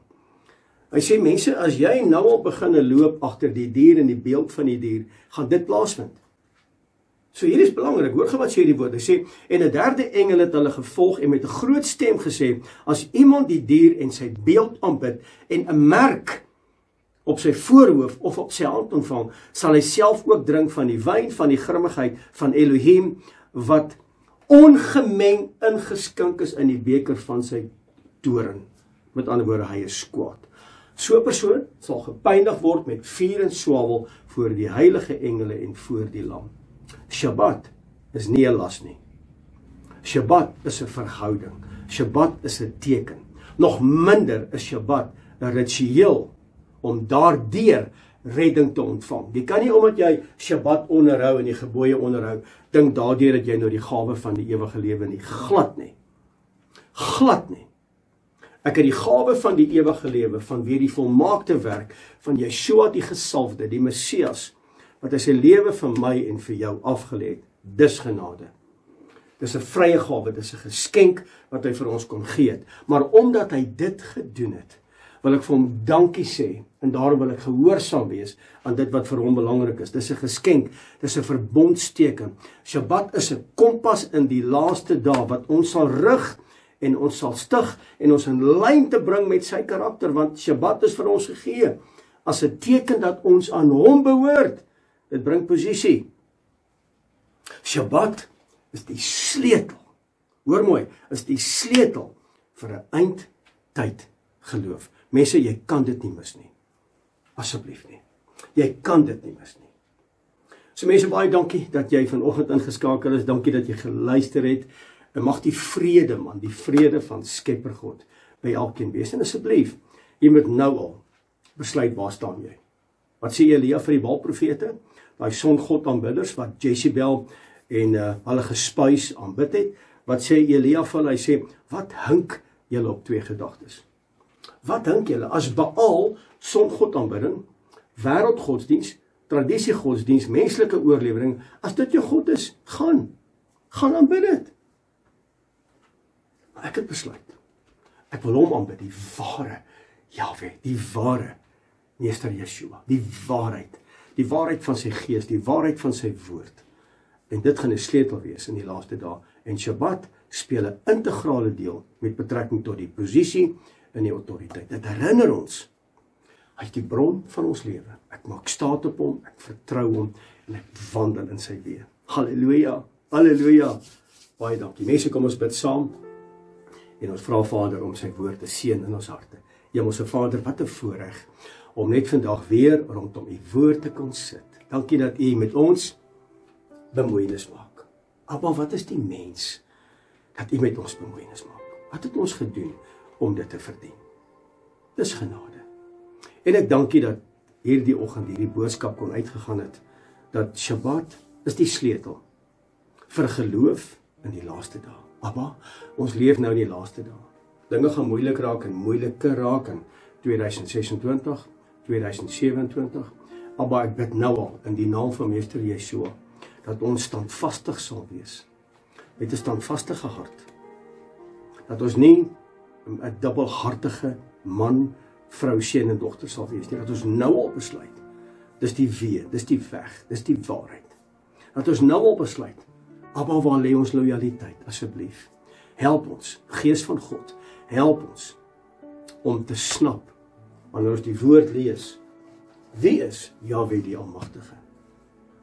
Hy sê, mense, as jy nou al beginne loop agter die dier en die beeld van die dier, gaan dit plaasvind. So hier is belangrik, hoor gou wat sê die woord. Hy sê, en 'n derde engel het hulle gevolg en met 'n groot stem gesê, as iemand die dier en sy beeld aanbid en 'n merk op sy voorhoof of op sy hand ontvang, sal hy self ook drink van die wyn van die grimmigheid van Elohim, wat ongemeng ingeskink is in die beker van sy toorn. Met ander woorde, hy is kwaad. So 'n persoon sal gepynig word met vuur en swavel voor die heilige engele en voor die lam. Shabbat is nie 'n las nie. Shabbat is 'n verhouding. Shabbat is 'n teken. Nog minder is Shabbat 'n ritueel om daardeur redding te ontvang. Jy kan nie omdat jy Shabbat onderhou en die gebooie onderhou, dink daardeur dat jy nou die gawe van die ewige lewe nie. Glad nie. Glad nie. Ek het die gawe van die ewige lewe, vanweer die volmaakte werk van Yeshua die gesalfde, die Messias, wat hy sy lewe vir my en vir jou afgelê het. Dis genade. Dis 'n vrye gawe, dis 'n geskenk wat hy vir ons kon gee het. Maar omdat hy dit gedoen het, wil ek vir hom dankie sê, en daarom wil ek gehoorsaam wees aan dit wat vir hom belangrik is. Dis 'n geskenk, dis 'n verbondsteken. Shabbat is 'n kompas in die laaste dae wat ons sal rig en ons sal stig en ons in lyn te bring met sy karakter, want Shabbat is vir ons gegee as 'n teken dat ons aan hom behoort. Dit bring posisie. Shabbat is die sleutel. Hoor mooi, is die sleutel vir 'n eindtyd geloof. Mense, jy kan dit nie mis nie. Asseblief nie. Jy kan dit nie mis nie. So mense, baie dankie dat jy vanoggend ingeskakel is. Dankie dat jy geluister het. En mag die vrede, man, die vrede van Skepper God by elkeen wees. En asseblief, jy moet nou al besluit, waar staan jy? Wat sê Elia vir die Baalprofete? Daai songod aanbidders wat Jezebel en hulle gespuis aanbid het. Wat sê Elia vir hulle? Hy sê, wat hink julle op twee gedagtes? Wat dink julle as Baal, songod aanbidding, wêreldgodsdiens, tradisiegodsdiens, menslike oorlewering, as dit jou God is, gaan aanbid dit. Maar ek het besluit, ek wil hom aanbid, die ware Jahwe, die ware meester Yeshua, die waarheid van sy gees, die waarheid van sy woord. En dit gaan 'n sleutel wees in die laaste dae. En Shabbat speel 'n integrale deel met betrekking tot die posisie en die autoriteit. Dit herinner ons, hy is die bron van ons lewe. Ek maak staat op hom, ek vertrou hom en ek wandel in sy weë. Halleluja, halleluja. Baie dankie. Mense, kom ons bid saam en ons vra Vader om sy woord te seën in ons harte. Hemelse Vader, wat 'n voorreg om net vandag weer rondom u woord te kon sit. dankie dat U met ons bemoeienis maak. Abba, wat is die mens dat U met ons bemoeienis maak? Wat het ons gedoen om dit te verdien? Dis genade. En ek dank U dat hierdie oggend hierdie boodskap kon uitgegaan het, dat Shabbat is die sleutel vir geloof in die laaste dae. Abba, ons leef nou in die laaste dae. Dinge gaan moeilik raak en moeiliker raak in 2026, 2027. Abba, ek bid nou al in die naam van Meester Yeshua, dat ons standvastig sal wees, met 'n standvastige hart. Dat ons nie 'n dubbelhartige man, vrou, seun en dogter sal wees nie, dat ons nou al besluit, dis die wee, dis die weg, dis die waarheid. Dat ons nou al besluit, Abba, waar lê ons lojaliteit, asseblief. Help ons, Gees van God, help ons om te snap, wanneer ons die woord lees, wie is Jahwe die Almagtige?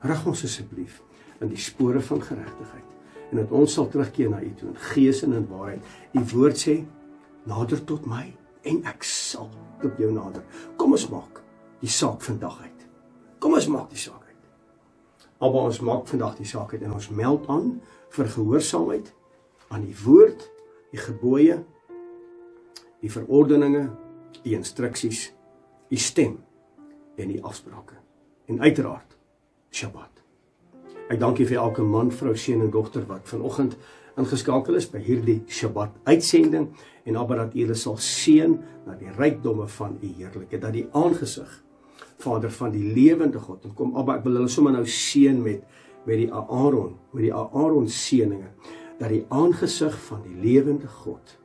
Rig ons asseblief in die spore van geregtigheid, en dat ons sal terugkeer na U toe, in gees en in waarheid. U woord sê, nader tot my, en ek sal tot jou nader. Kom ons maak die saak vandag uit. Kom ons maak die saak uit. Abba, ons maak vandag die saak uit, en ons meld aan vir gehoorsaamheid aan die woord, die gebooie, die verordeninge, die instruksies, die stem en die afsprake. En uiteraard, Shabbat. Ek dank U vir elke man, vrou, seun en dogter wat vanoggend ingeskakel is by hierdie Shabbat uitsending, en Abba, dat U hulle sal seën na die rykdomme van U heerlikheid, dat die aangesig, Vader, van die lewende God, en kom Abba, ek wil hulle sommer nou seën met die Aaron seëninge, dat die aangesig van die lewende God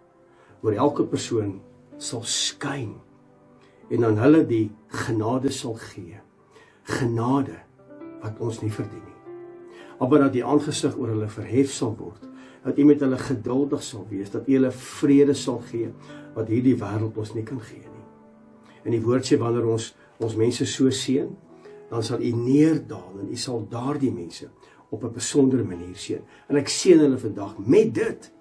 oor elke persoon sal skyn, en aan hulle die genade sal gee, genade wat ons nie verdien nie. Abba, dat die aangesig oor hulle verhef sal word, dat U met hulle geduldig sal wees, dat U hulle vrede sal gee, wat hierdie wêreld ons nie kan gee nie. En die woord sê, wanneer ons mense so seën, dan sal U neerdaal, en U sal daardie mense op 'n besondere manier seën. En ek seën hulle vandag met dit,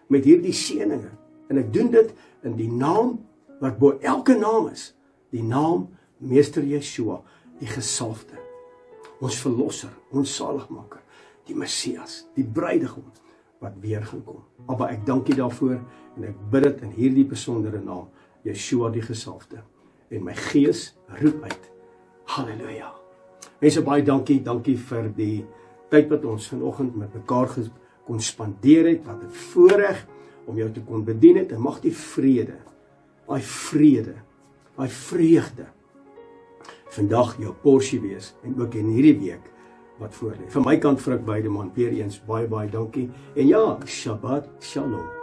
met hierdie seëninge, en ek doen dit in die naam wat bo elke naam is, die naam Meester Yeshua, die gesalfde, ons verlosser, ons saligmaker, die Messias, die bruidegom, wat weer gaan kom. Abba, ek dank U daarvoor, en ek bid dit in hierdie besondere naam, Yeshua die gesalfde, en my gees roep uit, halleluja. Mense, baie dankie vir die tyd wat ons vanoggend met mekaar kon spandeer het, wat 'n voorreg om jou te kon bedien het, en mag die vrede, daai vreugde, vandag jou porsie wees, en ook in hierdie week wat voorlê. Van my kant, Frik Weideman, weer eens baie dankie, en ja, Shabbat Shalom.